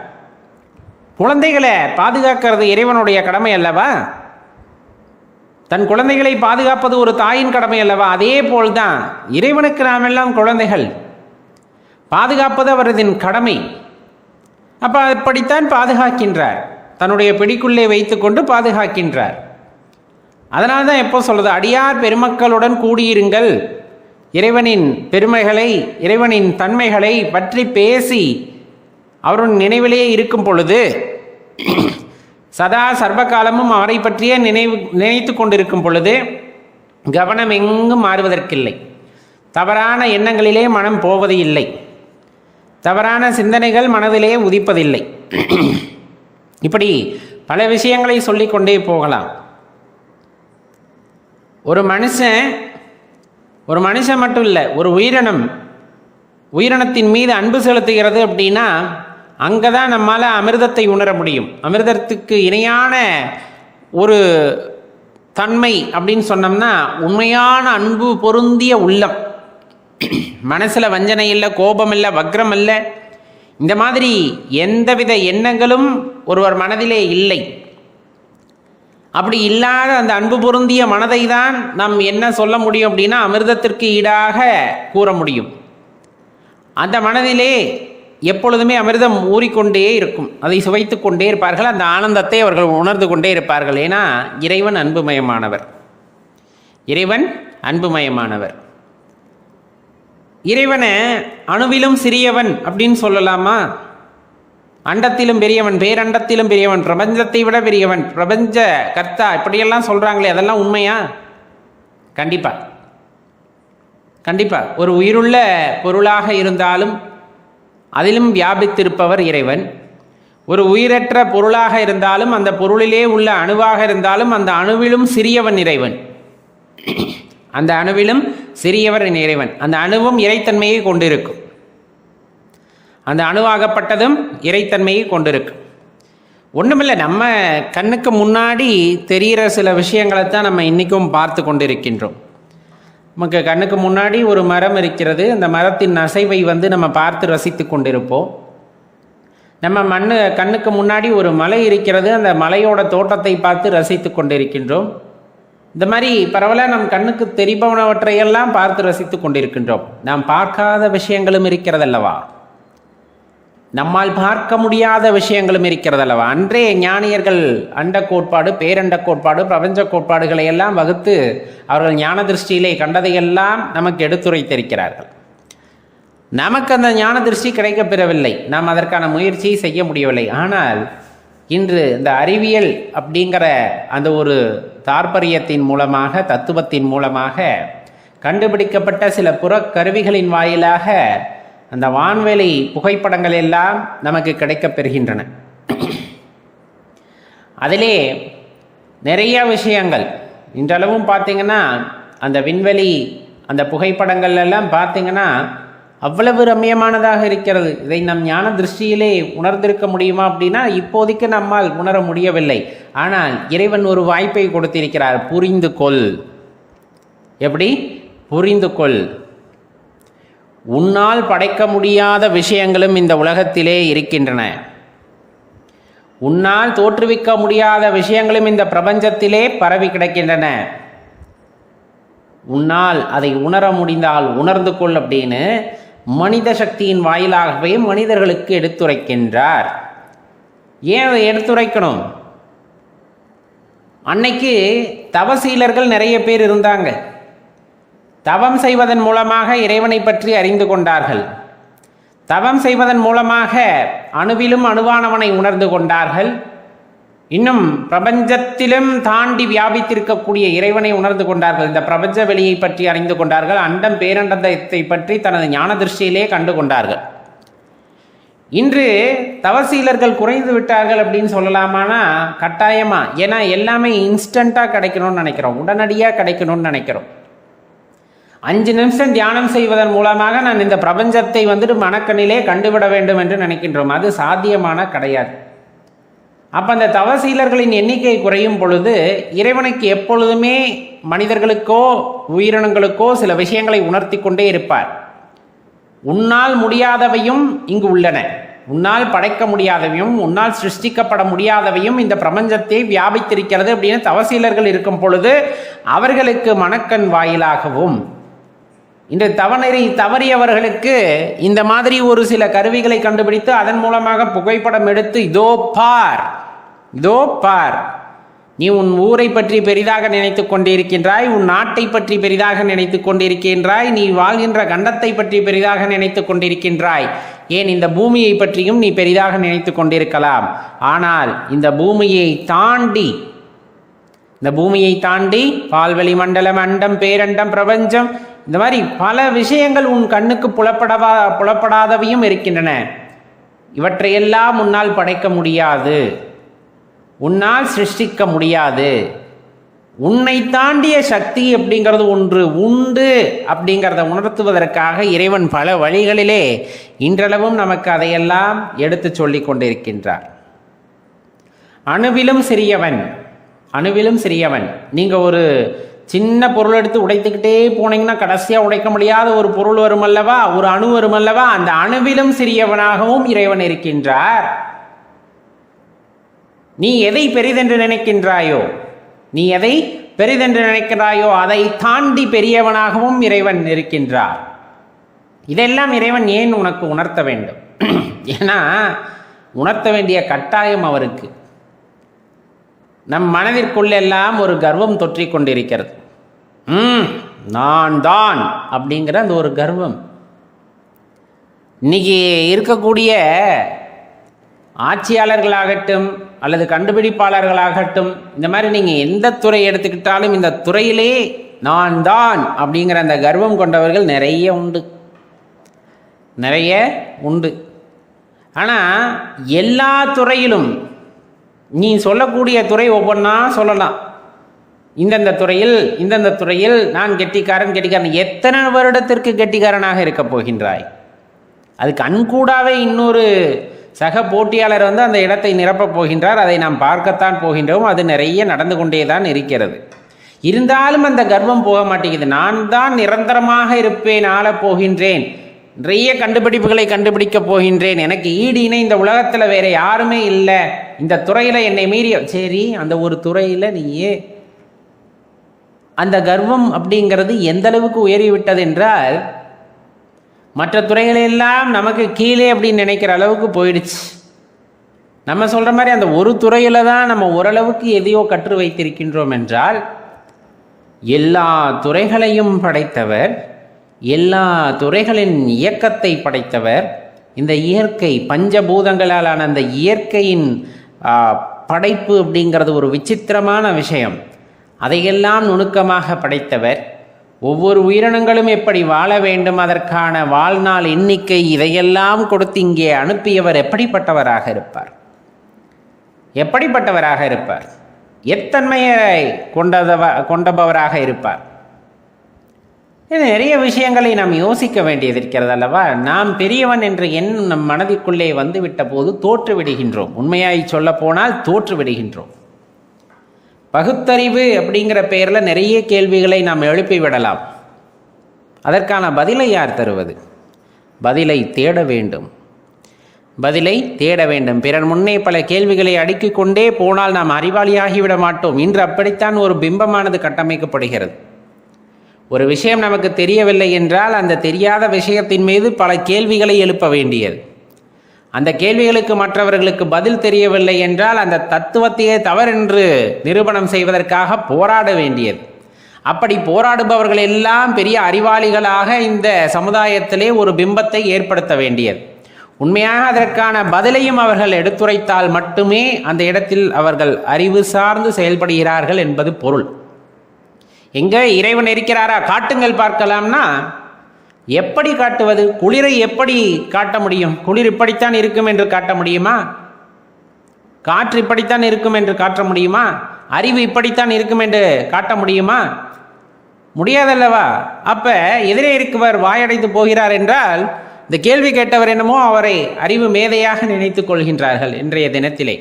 குழந்தைகளை பாதுகாக்கிறது இறைவனுடைய கடமை அல்லவா? தன் குழந்தைகளை பாதுகாப்பது ஒரு தாயின் கடமை அல்லவா? அதே போல்தான் இறைவனுக்கு நாம் எல்லாம் குழந்தைகள், பாதுகாப்பது அவரது கடமை. அப்போ அப்படித்தான் பாதுகாக்கின்றார், தன்னுடைய பிடிக்குள்ளே வைத்துக்கொண்டு பாதுகாக்கின்றார். அதனால தான் எப்போ சொல்றது, அடியார் பெருமக்களுடன் கூடியிருங்கள், இறைவனின் பெருமைகளை இறைவனின் தன்மைகளை பற்றி பேசி அவருடைய நினைவிலேயே இருக்கும் பொழுது சதா சர்வகாலமும் அவரை பற்றியே நினைத்து கொண்டிருக்கும் பொழுது கவனம் எங்கும் மாறுவதற்கில்லை. தவறான எண்ணங்களிலே மனம் போவது இல்லை, தவறான சிந்தனைகள் மனதிலே உதிப்பதில்லை. இப்படி பல விஷயங்களை சொல்லிக்கொண்டே போகலாம். ஒரு மனுஷன் மட்டும் இல்லை, ஒரு உயிரினத்தின் மீது அன்பு செலுத்துகிறது அப்படின்னா அங்கே தான் நம்மால் அமிர்தத்தை உணர முடியும். அமிர்தத்துக்கு இணையான ஒரு தன்மை அப்படின்னு சொன்னோம்னா உண்மையான அன்பு பொருந்திய உள்ளம். மனசில் வஞ்சனை இல்லை, கோபம் இல்லை, வக்ரம் இல்லை, இந்த மாதிரி எந்தவித எண்ணங்களும் ஒருவர் மனதிலே இல்லை. அப்படி இல்லாத அந்த அன்பு பொருந்திய மனதை தான் நாம் என்ன சொல்ல முடியும் அப்படின்னா அமிர்தத்திற்கு ஈடாக கூற முடியும். அந்த மனதிலே எப்பொழுதுமே அமிர்தம் ஊறிக்கொண்டே இருக்கும், அதை சுவைத்து கொண்டே இருப்பார்கள், அந்த ஆனந்தத்தை அவர்கள் உணர்ந்து கொண்டே இருப்பார்கள். ஏன்னா இறைவன் அன்புமயமானவர். இறைவன் அன்புமயமானவர். இறைவனை அணுவிலும் சிறியவன் அப்படின்னு சொல்லலாமா? அண்டத்திலும் பெரியவன், பேரண்டத்திலும் பெரியவன், பிரபஞ்சத்தை விட பெரியவன், பிரபஞ்ச கர்த்தா, இப்படியெல்லாம் சொல்கிறாங்களே, அதெல்லாம் உண்மையா? கண்டிப்பாக ஒரு உயிருள்ள பொருளாக இருந்தாலும் அதிலும் வியாபித்திருப்பவர் இறைவன். ஒரு உயிரற்ற பொருளாக இருந்தாலும் அந்த பொருளிலே உள்ள அணுவாக இருந்தாலும் அந்த அணுவிலும் சிறியவன் இறைவன். அந்த அணுவிலும் சிறியவர் இறைவன். அந்த அணுவும் இறைத்தன்மையை கொண்டிருக்கும். அந்த அணுவாகப்பட்டதும் இறைத்தன்மையை கொண்டிருக்கும். ஒன்றுமில்லை, நம்ம கண்ணுக்கு முன்னாடி தெரிகிற சில விஷயங்களைத்தான் நம்ம இன்றைக்கும் பார்த்து கொண்டிருக்கின்றோம். நமக்கு கண்ணுக்கு முன்னாடி ஒரு மரம் இருக்கிறது, அந்த மரத்தின் அசைவை நம்ம பார்த்து ரசித்து கொண்டிருப்போம். நம்ம கண்ணுக்கு முன்னாடி ஒரு மலை இருக்கிறது, அந்த மலையோட தோட்டத்தை பார்த்து ரசித்து கொண்டிருக்கின்றோம். இந்த மாதிரி பரவலாக நம் கண்ணுக்கு தெரிபவனவற்றையெல்லாம் பார்த்து ரசித்து கொண்டிருக்கின்றோம். நாம் பார்க்காத விஷயங்களும் இருக்கிறதல்லவா? நம்மால் பார்க்க முடியாத விஷயங்களும் இருக்கிறது அல்லவா. அன்றே ஞானியர்கள் அண்ட கோட்பாடு, பேரண்ட கோட்பாடு, பிரபஞ்ச கோட்பாடுகளை எல்லாம் வகுத்து அவர்கள் ஞான திருஷ்டியிலே கண்டதையெல்லாம் நமக்கு எடுத்துரைத்திருக்கிறார்கள். நமக்கு அந்த ஞான திருஷ்டி கிடைக்கப்பெறவில்லை, நாம் அதற்கான முயற்சியை செய்ய முடியவில்லை. ஆனால் இன்று இந்த அறிவியல் அப்படிங்கிற அந்த ஒரு தாற்பரியத்தின் மூலமாக, தத்துவத்தின் மூலமாக கண்டுபிடிக்கப்பட்ட சில புறக்கருவிகளின் வாயிலாக அந்த வான்வெளி புகைப்படங்கள் எல்லாம் நமக்கு கிடைக்கப் பெறுகின்றன. அதிலே நிறைய விஷயங்கள் இன்றளவும் பார்த்திங்கன்னா அந்த விண்வெளி அந்த புகைப்படங்கள் எல்லாம் பார்த்திங்கன்னா அவ்வளவு ரம்மியமானதாக இருக்கிறது. இதை நம் ஞான திருஷ்டியிலே உணர்ந்திருக்க முடியுமா அப்படின்னா இப்போதைக்கு நம்மால் உணர முடியவில்லை. ஆனால் இறைவன் ஒரு வாய்ப்பை கொடுத்திருக்கிறார். புரிந்து கொள். எப்படி புரிந்து கொள்? உன்னால் படைக்க முடியாத விஷயங்களும் இந்த உலகத்திலே இருக்கின்றன. உன்னால் தோற்றுவிக்க முடியாத விஷயங்களும் இந்த பிரபஞ்சத்திலே பரவி கிடக்கின்றன. உன்னால் அதை உணர முடிந்தால் உணர்ந்து கொள் அப்படின்னு மனித சக்தியின் வாயிலாகவே மனிதர்களுக்கு எடுத்துரைக்கின்றார். ஏன் அதை எடுத்துரைக்கணும்? அன்னைக்கு தவசீலர்கள் நிறைய பேர் இருந்தாங்க. தவம் செய்வதன் மூலமாக இறைவனை பற்றி அறிந்து கொண்டார்கள். தவம் செய்வதன் மூலமாக அணுவிலும் அணுவானவனை உணர்ந்து கொண்டார்கள். இன்னும் பிரபஞ்சத்திலும் தாண்டி வியாபித்திருக்கக்கூடிய இறைவனை உணர்ந்து கொண்டார்கள். இந்த பிரபஞ்ச வெளியை பற்றி அறிந்து கொண்டார்கள். அண்டம் பேரண்டத்தை பற்றி தனது ஞான திருஷ்டியிலே கண்டு கொண்டார்கள். இன்று தவசீலர்கள் குறைந்து விட்டார்கள் அப்படின்னு சொல்லலாமானா கட்டாயமா. ஏன்னா எல்லாமே இன்ஸ்டண்ட்டாக கிடைக்கணும்னு நினைக்கிறோம், உடனடியாக கிடைக்கணும்னு நினைக்கிறோம். 5 நிமிஷம் தியானம் செய்வதன் மூலமாக நான் இந்த பிரபஞ்சத்தை மனக்கண்ணிலே கண்டுவிட வேண்டும் என்று நினைக்கின்றோம். அது சாத்தியமான கிடையாது. அப்போ அந்த தவசீலர்களின் எண்ணிக்கை குறையும் பொழுது இறைவனுக்கு எப்பொழுதுமே மனிதர்களுக்கோ உயிரினங்களுக்கோ சில விஷயங்களை உணர்த்தி கொண்டே இருப்பார். உன்னால் முடியாதவையும் இங்கு உள்ளன. உன்னால் படைக்க முடியாதவையும் உன்னால் சிருஷ்டிக்கப்பட முடியாதவையும் இந்த பிரபஞ்சத்தை வியாபித்திருக்கிறது அப்படின்னு தவசீலர்கள் இருக்கும் பொழுது அவர்களுக்கு மனக்கண் வாயிலாகவும், இன்று தவநெறி தவறியவர்களுக்கு இந்த மாதிரி ஒரு சில கருவிகளை கண்டுபிடித்து அதன் மூலமாக புகைப்படம் எடுத்து இதோ பார், இதோ பார், நீ உன் ஊரை பற்றி பெரிதாக நினைத்து கொண்டிருக்கின்றாய், உன் நாட்டை பற்றி பெரிதாக நினைத்து கொண்டிருக்கின்றாய், நீ வாழ்கின்ற கண்டத்தை பற்றி பெரிதாக நினைத்து கொண்டிருக்கின்றாய், ஏன் இந்த பூமியை பற்றியும் நீ பெரிதாக நினைத்து கொண்டிருக்கலாம். ஆனால் இந்த பூமியை தாண்டி பால்வெளி மண்டலம், அண்டம், பேரண்டம், பிரபஞ்சம், இந்த மாதிரி பல விஷயங்கள் உன் கண்ணுக்கு புலப்படாதவையும் இருக்கின்றன. இவற்றையெல்லாம் உன்னால் படைக்க முடியாது, உன்னால் சிருஷ்டிக்க முடியாது. உன்னை தாண்டிய சக்தி அப்படிங்கிறது ஒன்று உண்டு அப்படிங்கிறத உணர்த்துவதற்காக இறைவன் பல வழிகளிலே இன்றளவும் நமக்கு அதையெல்லாம் எடுத்து சொல்லி கொண்டிருக்கின்றார். அணுவிலும் சிறியவன். நீங்கள் ஒரு சின்ன பொருள் எடுத்து உடைத்துக்கிட்டே போனீங்கன்னா கடைசியாக உடைக்க முடியாத ஒரு பொருள் வரும் அல்லவா, ஒரு அணு வரும் அல்லவா, அந்த அணுவிலும் சிறியவனாகவும் இறைவன் இருக்கின்றார். நீ எதை பெரிதென்று நினைக்கின்றாயோ அதை தாண்டி பெரியவனாகவும் இறைவன் இருக்கின்றார். இதெல்லாம் இறைவன் ஏன் உனக்கு உணர்த்த வேண்டும்? ஏன்னா உணர்த்த வேண்டிய கட்டாயம் அவருக்கு. நம் மனதிற்குள்ளெல்லாம் ஒரு கர்வம் தொற்றிக் கொண்டிருக்கிறது. நான் தான் அப்படிங்கிற அந்த ஒரு கர்வம். இன்னைக்கு இருக்கக்கூடிய ஆட்சியாளர்களாகட்டும் அல்லது கண்டுபிடிப்பாளர்களாகட்டும், இந்த மாதிரி நீங்கள் எந்த துறை எடுத்துக்கிட்டாலும் இந்த துறையிலே நான் தான் அப்படிங்கிற அந்த கர்வம் கொண்டவர்கள் நிறைய உண்டு. ஆனால் எல்லா துறையிலும் நீ சொல்லக்கூடிய துறை ஒவ்வொன்றா சொல்லலாம். இந்தந்த துறையில் நான் கெட்டிக்காரன். எத்தனை வருடத்திற்கு கெட்டிக்காரனாக இருக்க போகின்றாய்? அது கண்கூடாவே இன்னொரு சக போட்டியாளர் அந்த இடத்தை நிரப்பப் போகின்றார். அதை நாம் பார்க்கத்தான் போகின்றோம். அது நிறைய நடந்து கொண்டே தான் இருக்கிறது. இருந்தாலும் அந்த கர்வம் போக மாட்டேங்குது. நான் தான் நிரந்தரமாக இருப்பேன், ஆளப் போகின்றேன், நிறைய கண்டுபிடிப்புகளை கண்டுபிடிக்கப் போகின்றேன், எனக்கு ஈடு இணை இந்த உலகத்தில் வேற யாருமே இல்லை, இந்த துறையில் என்னை மீறிய. சரி, அந்த ஒரு துறையில் நீயே அந்த கர்வம் அப்படிங்கிறது எந்த அளவுக்கு உயறிவிட்டது என்றால் மற்ற துறைகளெல்லாம் நமக்கு கீழே அப்படின்னு நினைக்கிற அளவுக்கு போயிடுச்சு. நம்ம சொல்கிற மாதிரி அந்த ஒரு துறையில் தான் நம்ம ஓரளவுக்கு எதையோ கற்று வைத்திருக்கின்றோம் என்றால், எல்லா துறைகளையும் படைத்தவர், எல்லா துறைகளின் இயக்கத்தை படைத்தவர், இந்த இயற்கை பஞ்சபூதங்களாலான அந்த இயற்கையின் படைப்பு அப்படிங்கிறது ஒரு விசித்திரமான விஷயம். அதையெல்லாம் நுணுக்கமாக படைத்தவர். ஒவ்வொரு உயிரினங்களும் எப்படி வாழ வேண்டும், அதற்கான வாழ்நாள் எண்ணிக்கை, இதையெல்லாம் கொடுத்து இங்கே அனுப்பியவர் எப்படிப்பட்டவராக இருப்பார்? எப்படிப்பட்டவராக இருப்பார்? எத்தன்மையை கொண்டபவராக இருப்பார்? நிறைய விஷயங்களை நாம் யோசிக்க வேண்டியது இருக்கிறது அல்லவா? நாம் பெரியவன் என்ற எண்ணம் நம் மனதிற்குள்ளே வந்துவிட்ட போது தோற்று விடுகின்றோம். உண்மையாய் சொல்ல போனால் தோற்று விடுகின்றோம். பகுத்தறிவு அப்படிங்கிற பெயரில் நிறைய கேள்விகளை நாம் எழுப்பி விடலாம். அதற்கான பதிலை யார் தருவது? பதிலை தேட வேண்டும். பதிலை தேட வேண்டும். பிறர் முன்னே பல கேள்விகளை அடுக்கிக் கொண்டே போனால் நாம் அறிவாளியாகிவிட மாட்டோம். இன்று அப்படித்தான் ஒரு பிம்பமானது கட்டமைக்கப்படுகிறது. ஒரு விஷயம் நமக்கு தெரியவில்லை என்றால் அந்த தெரியாத விஷயத்தின் மீது பல கேள்விகளை எழுப்ப வேண்டியது. அந்த கேள்விகளுக்கு மற்றவர்களுக்கு பதில் தெரியவில்லை என்றால் அந்த தத்துவத்தையே தவறென்று நிரூபணம் செய்வதற்காக போராட வேண்டியது. அப்படி போராடுபவர்கள் எல்லாம் பெரிய அறிவாளிகளாக இந்த சமுதாயத்திலே ஒரு பிம்பத்தை ஏற்படுத்த வேண்டியது. உண்மையாக அதற்கான பதிலையும் அவர்கள் எடுத்துரைத்தால் மட்டுமே அந்த இடத்தில் அவர்கள் அறிவு சார்ந்து செயல்படுகிறார்கள் என்பது பொருள். எங்கே இறைவன் இருக்கிறாரா, காட்டுங்கள் பார்க்கலாம்னா எப்படி காட்டுவது? குளிரை எப்படி காட்ட முடியும்? குளிர் இப்படித்தான் இருக்கும் என்று காட்ட முடியுமா? காற்று இப்படித்தான் இருக்கும் என்று காட்ட முடியுமா? அறிவு இப்படித்தான் இருக்கும் என்று காட்ட முடியுமா? முடியாதல்லவா? அப்ப எதிரே இருக்கவர் வாயடைத்து போகிறார் என்றால் இந்த கேள்வி கேட்டவர் என்னமோ அவரை அறிவு மேதையாக நினைத்துக் கொள்கின்றார்கள். இன்றைய தினத்திலே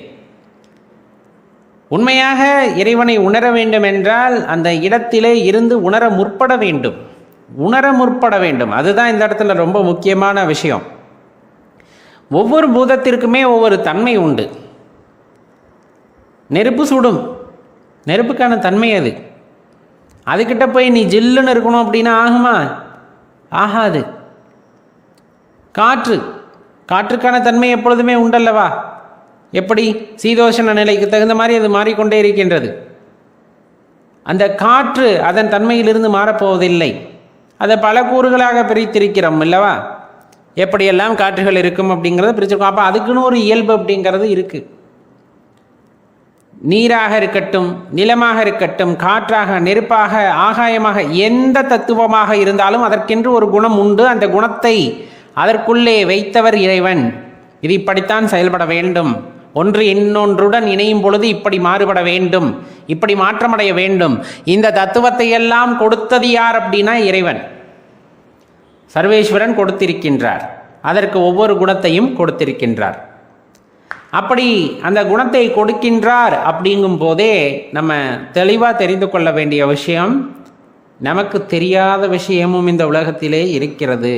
உண்மையாக இறைவனை உணர வேண்டும் என்றால் அந்த இடத்திலே இருந்து உணர முற்பட வேண்டும். உணர முற்பட வேண்டும். அதுதான் இந்த இடத்துல ரொம்ப முக்கியமான விஷயம். ஒவ்வொரு பூதத்திற்குமே ஒவ்வொரு தன்மை உண்டு. நெருப்பு சுடும், நெருப்புக்கான தன்மை அது. அதுக்கிட்ட போய் நீ ஜில்லுன்னு இருக்கணும் அப்படின்னா ஆகுமா? ஆகாது. காற்று, காற்றுக்கான தன்மை எப்பொழுதுமே உண்டல்லவா? எப்படி? சீதோஷண நிலைக்கு தகுந்த மாதிரி அது மாறிக்கொண்டே இருக்கின்றது. அந்த காற்று அதன் தன்மையிலிருந்து மாறப்போவதில்லை. அதை பல கூறுகளாக பிரித்திருக்கிறோம் அல்லவா? எப்படியெல்லாம் காற்றுகள் இருக்கும் அப்படிங்கிறத பிரிச்சிருக்கோம். அப்போ அதுக்குன்னு ஒரு இயல்பு அப்படிங்கிறது இருக்குது. நீராக இருக்கட்டும், நிலமாக இருக்கட்டும், காற்றாக, நெருப்பாக, ஆகாயமாக, எந்த தத்துவமாக இருந்தாலும் அதற்கென்று ஒரு குணம் உண்டு. அந்த குணத்தை அதற்குள்ளே வைத்தவர் இறைவன். இது இப்படித்தான் செயல்பட வேண்டும், ஒன்று இன்னொன்றுடன் இணையும் பொழுது இப்படி மாறுபட வேண்டும், இப்படி மாற்றமடைய வேண்டும். இந்த தத்துவத்தை எல்லாம் கொடுத்தது யார் அப்படின்னா இறைவன், சர்வேஸ்வரன் கொடுத்திருக்கின்றார். அதற்கு ஒவ்வொரு குணத்தையும் கொடுத்திருக்கின்றார். அப்படி அந்த குணத்தை கொடுக்கின்றார் அப்படிங்கும் போதே நம்ம தெளிவாக தெரிந்து கொள்ள வேண்டிய விஷயம், நமக்கு தெரியாத விஷயமும் இந்த உலகத்திலே இருக்கிறது.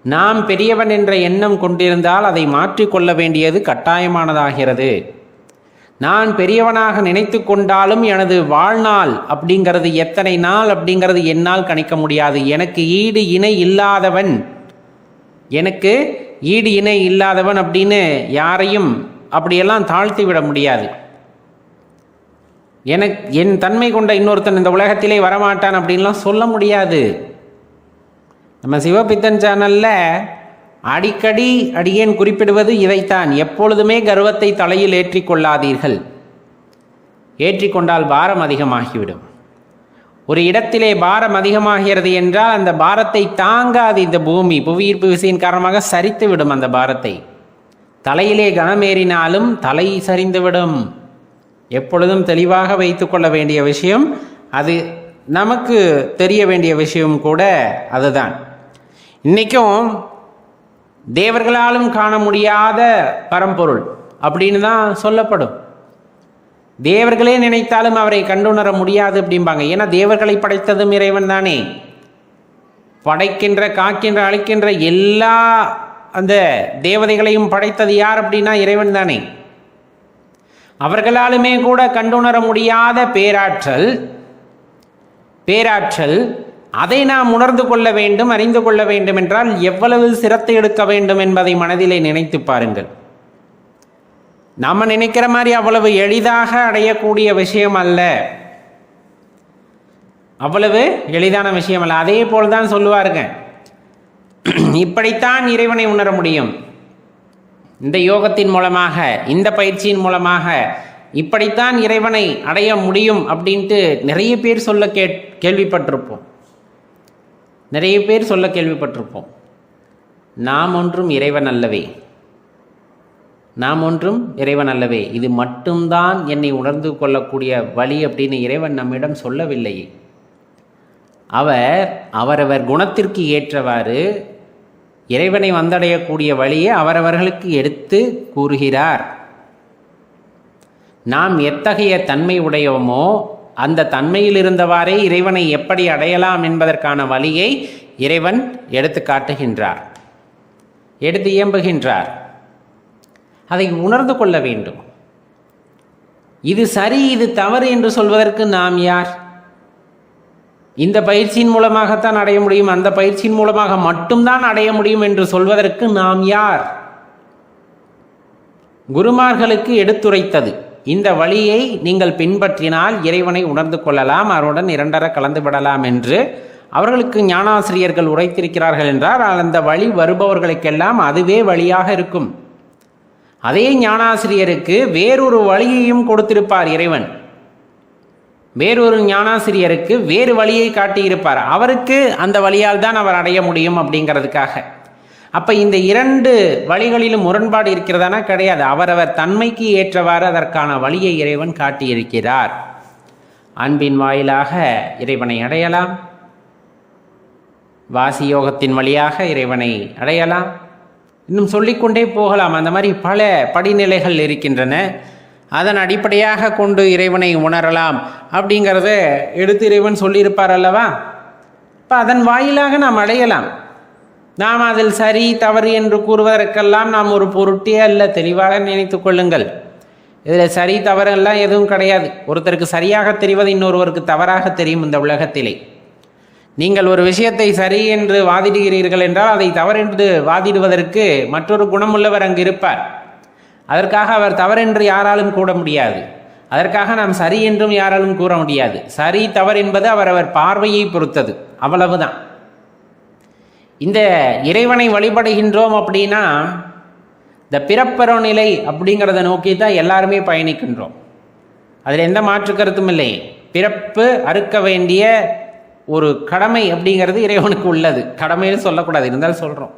நாம் பெரியவன் என்ற எண்ணம் கொண்டிருந்தால் அதை மாற்றிக்கொள்ள வேண்டியது கட்டாயமானதாகிறது. நான் பெரியவனாக நினைத்து கொண்டாலும் எனது வாழ்நாள் அப்படிங்கிறது எத்தனை நாள் அப்படிங்கிறது என்னால் கணிக்க முடியாது. எனக்கு ஈடு இணை இல்லாதவன், எனக்கு ஈடு இணை இல்லாதவன் அப்படின்னு யாரையும் அப்படியெல்லாம் தாழ்த்தி விட முடியாது. என் தன்மை கொண்ட இன்னொருத்தன் இந்த உலகத்திலே வரமாட்டான் அப்படின்லாம் சொல்ல முடியாது. நம்ம சிவபித்தன் சேனலில் அடிக்கடி அடியேன் குறிப்பிடுவது இதைத்தான். எப்பொழுதுமே கர்வத்தை தலையில் ஏற்றிக்கொள்ளாதீர்கள். ஏற்றிக்கொண்டால் பாரம் அதிகமாகிவிடும். ஒரு இடத்திலே பாரம் அதிகமாகிறது என்றால் அந்த பாரத்தை தாங்காது இந்த பூமி. புவியீர்ப்பு விசையின் காரணமாக சரித்து விடும். அந்த பாரத்தை தலையிலே கனமேறினாலும் தலை சரிந்துவிடும். எப்பொழுதும் தெளிவாக வைத்து கொள்ள வேண்டிய விஷயம் அது. நமக்கு தெரிய வேண்டிய விஷயம் கூட அதுதான். இன்றைக்கும் தேவர்களாலும் காண முடியாத பரம்பொருள் அப்படின்னு தான் சொல்லப்படும். தேவர்களே நினைத்தாலும் அவரை கண்டுணர முடியாது அப்படிம்பாங்க. ஏன்னா தேவர்களை படைத்ததும் இறைவன் தானே. படைக்கின்ற, காக்கின்ற, அழிக்கின்ற எல்லா அந்த தேவதைகளையும் படைத்தது யார் அப்படின்னா இறைவன் தானே. அவர்களாலுமே கூட கண்டுணர முடியாத பேராற்றல் அதை நாம் உணர்ந்து கொள்ள வேண்டும், அறிந்து கொள்ள வேண்டும் என்றால் எவ்வளவு சிரத்தை எடுக்க வேண்டும் என்பதை மனதிலே நினைத்து பாருங்கள். நம்ம நினைக்கிற மாதிரி அவ்வளவு எளிதாக அடையக்கூடிய விஷயம் அல்ல, அவ்வளவு எளிதான விஷயம் அல்ல. அதே போல்தான் சொல்லுவாருங்க, இப்படித்தான் இறைவனை உணர முடியும், இந்த யோகத்தின் மூலமாக, இந்த பயிற்சியின் மூலமாக இப்படித்தான் இறைவனை அடைய முடியும் அப்படின்ட்டு நிறைய பேர் சொல்ல கேள்விப்பட்டிருப்போம். நிறைய பேர் சொல்ல கேள்விப்பட்டிருப்போம். நாம் ஒன்றும் இறைவன் அல்லவே, நாம் ஒன்றும் இறைவன் அல்லவே, இது மட்டும்தான் என்னை உணர்ந்து கொள்ளக்கூடிய வழி அப்படின்னு இறைவன் நம்மிடம் சொல்லவில்லையே. அவர் அவரவர் குணத்திற்கு ஏற்றவாறு இறைவனை வந்தடையக்கூடிய வழியை அவரவர்களுக்கு எடுத்து கூறுகிறார். நாம் எத்தகைய தன்மை உடையோமோ அந்த தன்மையில் இருந்தவாறே இறைவனை எப்படி அடையலாம் என்பதற்கான வழியை இறைவன் எடுத்து காட்டுகின்றார், எடுத்து இயம்புகின்றார். அதை உணர்ந்து கொள்ள வேண்டும். இது சரி, இது தவறு என்று சொல்வதற்கு நாம் யார்? இந்த பயிற்சியின் மூலமாகத்தான் அடைய முடியும், அந்த பயிற்சியின் மூலமாக மட்டும்தான் அடைய முடியும் என்று சொல்வதற்கு நாம் யார்? குருமார்களுக்கு எடுத்துரைத்தது இந்த வழியை நீங்கள் பின்பற்றினால் இறைவனை உணர்ந்து கொள்ளலாம், அவருடன் இரண்டர கலந்து விடலாம் என்று அவர்களுக்கு ஞானாசிரியர்கள் உரைத்திருக்கிறார்கள் என்றால் அந்த வழி வருபவர்களுக்கெல்லாம் அதுவே வழியாக இருக்கும். அதே ஞானாசிரியருக்கு வேறொரு வழியையும் கொடுத்திருப்பார் இறைவன், வேறொரு ஞானாசிரியருக்கு வேறு வழியை காட்டியிருப்பார், அவருக்கு அந்த வழியால் தான் அவர் அடைய முடியும் அப்படிங்கிறதுக்காக. அப்போ இந்த இரண்டு வழிகளிலும் முரண்பாடு இருக்கிறதானா? கிடையாது. அவரவர் தன்மைக்கு ஏற்றவாறு அதற்கான வழியை இறைவன் காட்டியிருக்கிறார். அன்பின் வாயிலாக இறைவனை அடையலாம், வாசி யோகத்தின் வழியாக இறைவனை அடையலாம், இன்னும் சொல்லிக்கொண்டே போகலாம். அந்த மாதிரி பல படிநிலைகள் இருக்கின்றன. அதன் அடிப்படையாக கொண்டு இறைவனை உணரலாம் அப்படிங்கிறத எடுத்து இறைவன் சொல்லியிருப்பார் அல்லவா? இப்போ அதன் வாயிலாக நாம் அடையலாம். நாம் அதில் சரி தவறு என்று கூறுவதற்கெல்லாம் நாம் ஒரு பொருட்டே அல்ல, தெளிவாக நினைத்து கொள்ளுங்கள். இதில் சரி தவறெல்லாம் எதுவும் கிடையாது. ஒருத்தருக்கு சரியாக தெரிவது இன்னொருவருக்கு தவறாக தெரியும். இந்த உலகத்திலே நீங்கள் ஒரு விஷயத்தை சரி என்று வாதிடுகிறீர்கள் என்றால் அதை தவறென்று வாதிடுவதற்கு மற்றொரு குணமுள்ளவர் அங்கு இருப்பார். அதற்காக அவர் தவறென்று யாராலும் கூற முடியாது, அதற்காக நாம் சரி என்றும் யாராலும் கூற முடியாது. சரி தவறு என்பது அவரவர் பார்வையை பொறுத்தது, அவ்வளவுதான். இந்த இறைவனை வழிபடுகின்றோம் அப்படின்னா இந்த பிறப்பெற நிலை அப்படிங்கிறத நோக்கி தான் எல்லாருமே பயணிக்கின்றோம். அதில் எந்த மாற்று கருத்தும் இல்லை. பிறப்பு அறுக்க வேண்டிய ஒரு கடமை அப்படிங்கிறது இறைவனுக்கு உள்ளது. கடமைன்னு சொல்லக்கூடாது, இருந்தாலும் சொல்கிறோம்.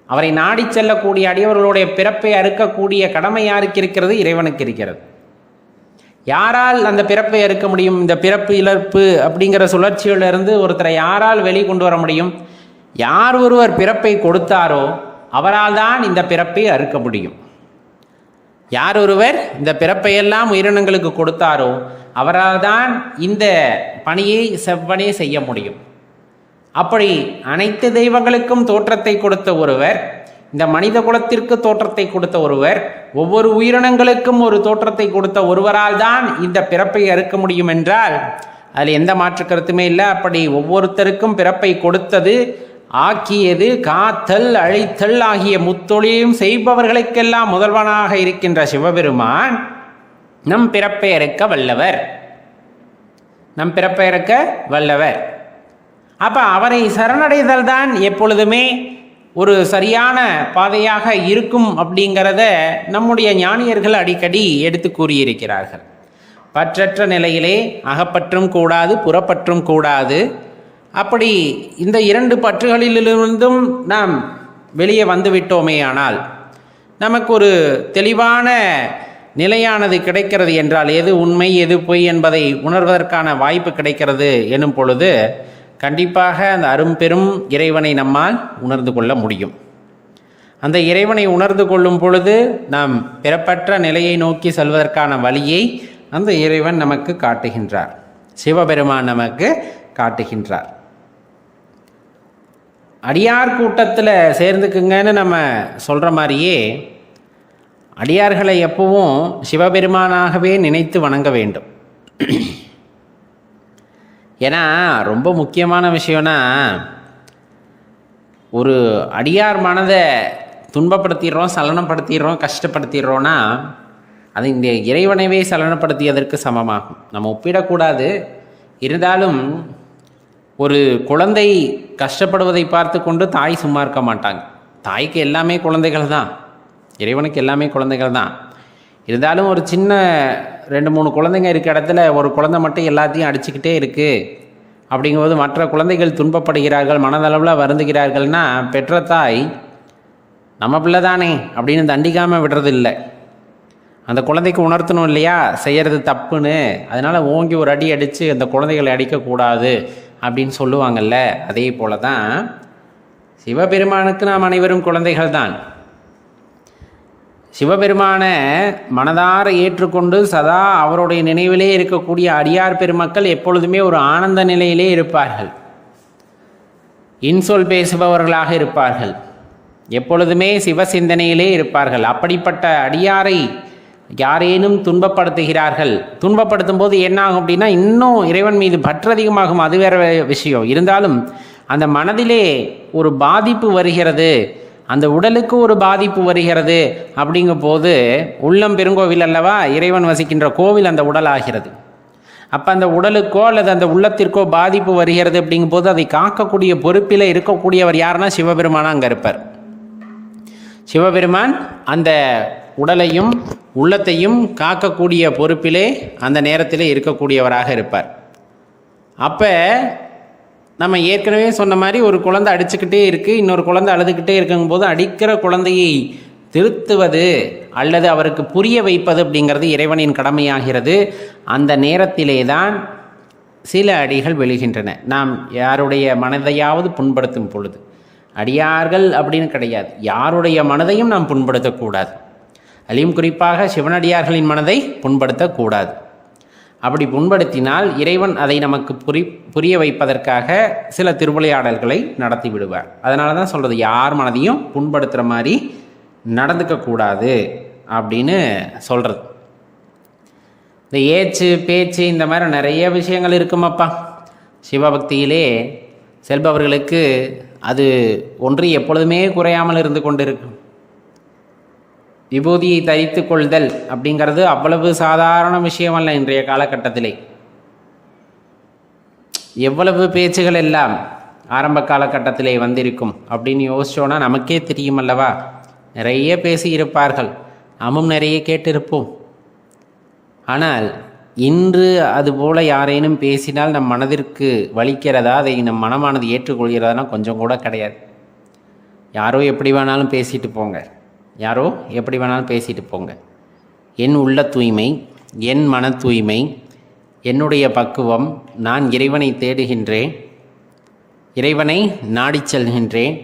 அவரை நாடி செல்லக்கூடிய அடியவர்களுடைய பிறப்பை அறுக்கக்கூடிய கடமை யாருக்கு இருக்கிறது? இறைவனுக்கு இருக்கிறது. யாரால் அந்த பிறப்பை அறுக்க முடியும்? இந்த பிறப்பு இழப்பு அப்படிங்கிற சுழற்சியிலிருந்து ஒருத்தரை யாரால் வெளிக்கொண்டு வர முடியும்? யார் ஒருவர் பிறப்பை கொடுத்தாரோ அவரால் தான் இந்த பிறப்பை அறுக்க முடியும். யார் ஒருவர் இந்த பிறப்பையெல்லாம் உயிரினங்களுக்கு கொடுத்தாரோ அவரால் தான் இந்த பணியை செவ்வனே செய்ய முடியும். அப்படி அனைத்து தெய்வங்களுக்கும் தோற்றத்தை கொடுத்த ஒருவர், இந்த மனித குலத்திற்கு தோற்றத்தை கொடுத்த ஒருவர், ஒவ்வொரு உயிரினங்களுக்கும் ஒரு தோற்றத்தை கொடுத்த ஒருவரால் தான் இந்த பிறப்பை அறுக்க முடியும் என்றால் அதில் எந்த மாற்று கருத்துமே இல்லை. அப்படி ஒவ்வொருத்தருக்கும் பிறப்பை கொடுத்தது, ஆக்கியது, காத்தல், அழித்தல் ஆகிய முத்தொழிலையும் செய்பவர்களுக்கெல்லாம் முதல்வனாக இருக்கின்ற சிவபெருமான் நம் பிறப்பை அறுக்க வல்லவர், நம் பிறப்பை அறுக்க வல்லவர். அப்போ அவரை சரணடைதல் தான் எப்பொழுதுமே ஒரு சரியான பாதையாக இருக்கும் அப்படிங்கிறத நம்முடைய ஞானியர்கள் அடிக்கடி எடுத்து கூறியிருக்கிறார்கள். பற்றற்ற நிலையிலே அகப்பற்றும் கூடாது, புறப்பற்றும் கூடாது. அப்படி இந்த இரண்டு பற்றுகளிலிருந்தும் நாம் வெளியே வந்து விட்டோமே ஆனால் நமக்கு ஒரு தெளிவான நிலையானது கிடைக்கிறது என்றால், எது உண்மை எது பொய் என்பதை உணர்வதற்கான வாய்ப்பு கிடைக்கிறது எனும் பொழுது கண்டிப்பாக அந்த அரும்பெரும் இறைவனை நம்மால் உணர்ந்து கொள்ள முடியும். அந்த இறைவனை உணர்ந்து கொள்ளும் பொழுது நாம் பிறப்பற்ற நிலையை நோக்கி செல்வதற்கான வழியை அந்த இறைவன் நமக்கு காட்டுகின்றார், சிவபெருமான் நமக்கு காட்டுகின்றார். அடியார் கூட்டத்தில் சேர்ந்துக்குங்கன்னு நம்ம சொல்கிற மாதிரியே அடியார்களை எப்பவும் சிவபெருமானாகவே நினைத்து வணங்க வேண்டும். ஏன்னா ரொம்ப முக்கியமான விஷயம்னா, ஒரு அடியார் மனதை துன்பப்படுத்திடுறோம், சலனப்படுத்திடுறோம், கஷ்டப்படுத்திடுறோன்னா அது இந்த இறைவனைவே சலனப்படுத்தியதற்கு சமமாகும். நம்ம ஒப்பிடக்கூடாது. இருந்தாலும் ஒரு குழந்தை கஷ்டப்படுவதை பார்த்து கொண்டு தாய் சும்மா இருக்க மாட்டாங்க. தாய்க்கு எல்லாமே குழந்தைகள் தான், இறைவனுக்கு எல்லாமே குழந்தைகள் தான். இருந்தாலும் ஒரு சின்ன 2-3 குழந்தைங்க இருக்க இடத்துல ஒரு குழந்தை மட்டும் எல்லாத்தையும் அடிச்சுக்கிட்டே இருக்குது அப்படிங்கும்போது மற்ற குழந்தைகள் துன்பப்படுகிறார்கள், மனதளவில் வருந்துகிறார்கள்னா பெற்ற தாய் நம்ம பிள்ளை தானே அப்படின்னு தண்டிக்காமல் விடுறதில்லை. அந்த குழந்தைக்கு உணர்த்தணும் இல்லையா செய்கிறது தப்புன்னு. அதனால் ஓங்கி ஒரு அடி அடித்து அந்த குழந்தைகளை அடிக்கக்கூடாது அப்படின்னு சொல்லுவாங்கள்ல. அதே போல தான் சிவபெருமானுக்கு நாம் அனைவரும் குழந்தைகள் தான். சிவபெருமானை மனதார ஏற்றுக்கொண்டு சதா அவருடைய நினைவிலே இருக்கக்கூடிய அடியார் பெருமக்கள் எப்பொழுதுமே ஒரு ஆனந்த நிலையிலே இருப்பார்கள், இன்சொல் பேசுபவர்களாக இருப்பார்கள், எப்பொழுதுமே சிவ சிந்தனையிலே இருப்பார்கள். அப்படிப்பட்ட அடியாரை யாரேனும் துன்பப்படுத்துகிறார்கள், துன்பப்படுத்தும் போது என்னாகும் அப்படின்னா இன்னும் இறைவன் மீது பற்று அதிகமாகும். அது வேற விஷயம். இருந்தாலும் அந்த மனதிலே ஒரு பாதிப்பு வருகிறது, அந்த உடலுக்கு ஒரு பாதிப்பு வருகிறது. அப்படிங்கும் போது உள்ளம் பெருங்கோவில் அல்லவா, இறைவன் வசிக்கின்ற கோவில் அந்த உடல் ஆகிறது. அப்போ அந்த உடலுக்கோ அல்லது அந்த உள்ளத்திற்கோ பாதிப்பு வருகிறது அப்படிங்கும் போது அதை காக்கக்கூடிய பொறுப்பில் இருக்கக்கூடியவர் யாருன்னா சிவபெருமானா அங்கே இருப்பார். சிவபெருமான் அந்த உடலையும் உள்ளத்தையும் காக்கக்கூடிய பொறுப்பிலே அந்த நேரத்தில் இருக்கக்கூடியவராக இருப்பார். அப்போ நம்ம ஏற்கனவே சொன்ன மாதிரி ஒரு குழந்தை அடிச்சுக்கிட்டே இருக்குது, இன்னொரு குழந்தை அழுதுகிட்டே இருக்கும்போது அடிக்கிற குழந்தையை திருத்துவது அல்லது அவருக்கு புரிய வைப்பது அப்படிங்கிறது இறைவனின் கடமையாகிறது. அந்த நேரத்திலே தான் சில அடிகள் விழுகின்றன. நாம் யாருடைய மனதையாவது புண்படுத்தும் பொழுது, அடியார்கள் அப்படின்னு கிடையாது, யாருடைய மனதையும் நாம் புண்படுத்தக்கூடாது. அதிலும் குறிப்பாக சிவனடியார்களின் மனதை புண்படுத்தக்கூடாது. அப்படி புண்படுத்தினால் இறைவன் அதை நமக்கு புரிய வைப்பதற்காக சில திருவிளையாடல்களை நடத்தி விடுவார். அதனால தான் சொல்கிறது, யார் மனதையும் புண்படுத்துகிற மாதிரி நடந்துக்கக்கூடாது அப்படின்னு சொல்கிறது. இந்த ஏச்சு பேச்சு இந்த மாதிரி நிறைய விஷயங்கள் இருக்குமாப்பா. சிவபக்தியிலே செல்பவர்களுக்கு அது ஒன்று எப்பொழுதுமே குறையாமல் இருந்து கொண்டு இருக்கும். விபூதியை தரித்து கொள்தல் அப்படிங்கிறது அவ்வளவு சாதாரண விஷயம் அல்ல. இன்றைய காலகட்டத்திலே எவ்வளவு பேச்சுகள் எல்லாம் ஆரம்ப காலகட்டத்திலே வந்திருக்கும் அப்படின்னு யோசிச்சோன்னா நமக்கே தெரியும் அல்லவா. நிறைய பேசி இருப்பார்கள், நாமும் நிறைய கேட்டிருப்போம். ஆனால் இன்று அதுபோல் யாரேனும் பேசினால் நம் மனதிற்கு வலிக்கிறதா, அதை நம் மனமானது ஏற்றுக்கொள்கிறதானா கொஞ்சம் கூட கிடையாது. யாரோ எப்படி வேணாலும் பேசிட்டு போங்க, யாரோ எப்படி வேணாலும் பேசிட்டு போங்க. என் உள்ள தூய்மை, என் மன தூய்மை, என்னுடைய பக்குவம், நான் இறைவனை தேடுகின்றேன், இறைவனை நாடிச் செல்கின்றேன்.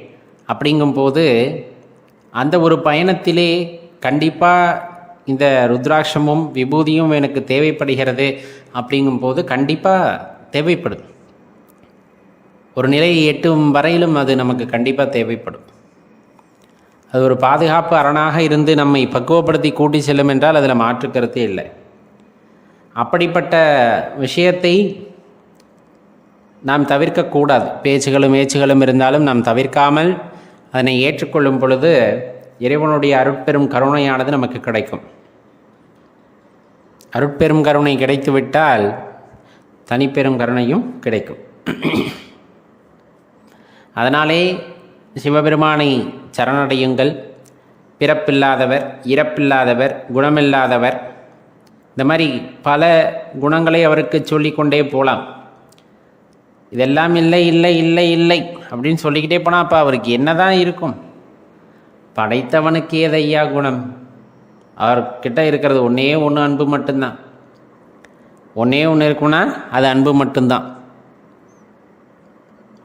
அப்படிங்கும்போது அந்த ஒரு பயணத்திலே கண்டிப்பாக இந்த ருத்ராட்சமும் விபூதியும் எனக்கு தேவைப்படுகிறது. அப்படிங்கும்போது கண்டிப்பாக தேவைப்படும். ஒரு நிலையை எட்டும் வரையிலும் அது நமக்கு கண்டிப்பாக தேவைப்படும். அது ஒரு பாதுகாப்பு அரணாக இருந்து நம்மை பக்குவப்படுத்தி கூட்டி செல்லும் என்றால் அதில் மாற்று கருத்தே இல்லை. அப்படிப்பட்ட விஷயத்தை நாம் தவிர்க்கக்கூடாது. பேச்சுகளும் ஏச்சுகளும் இருந்தாலும் நாம் தவிர்க்காமல் அதனை ஏற்றுக்கொள்ளும் பொழுது இறைவனுடைய அருட்பெரும் கருணையானது நமக்கு கிடைக்கும். அருட்பெரும் கருணை கிடைத்துவிட்டால் தனிப்பெரும் கருணையும் கிடைக்கும். அதனாலே சிவபெருமானை சரணடையுங்கள். பிறப்பில்லாதவர், இறப்பில்லாதவர், குணமில்லாதவர், இந்த மாதிரி பல குணங்களை அவருக்கு சொல்லிக்கொண்டே போகலாம். இதெல்லாம் இல்லை இல்லை இல்லை இல்லை அப்படின்னு சொல்லிக்கிட்டே போனால் அப்போ அவருக்கு என்ன தான் இருக்கும்? படைத்தவனுக்கு ஏதையா குணம்? அவர்கிட்ட இருக்கிறது ஒன்றே ஒன்று, அன்பு மட்டும்தான். ஒன்றே ஒன்று இருக்குன்னா அது அன்பு மட்டும்தான்.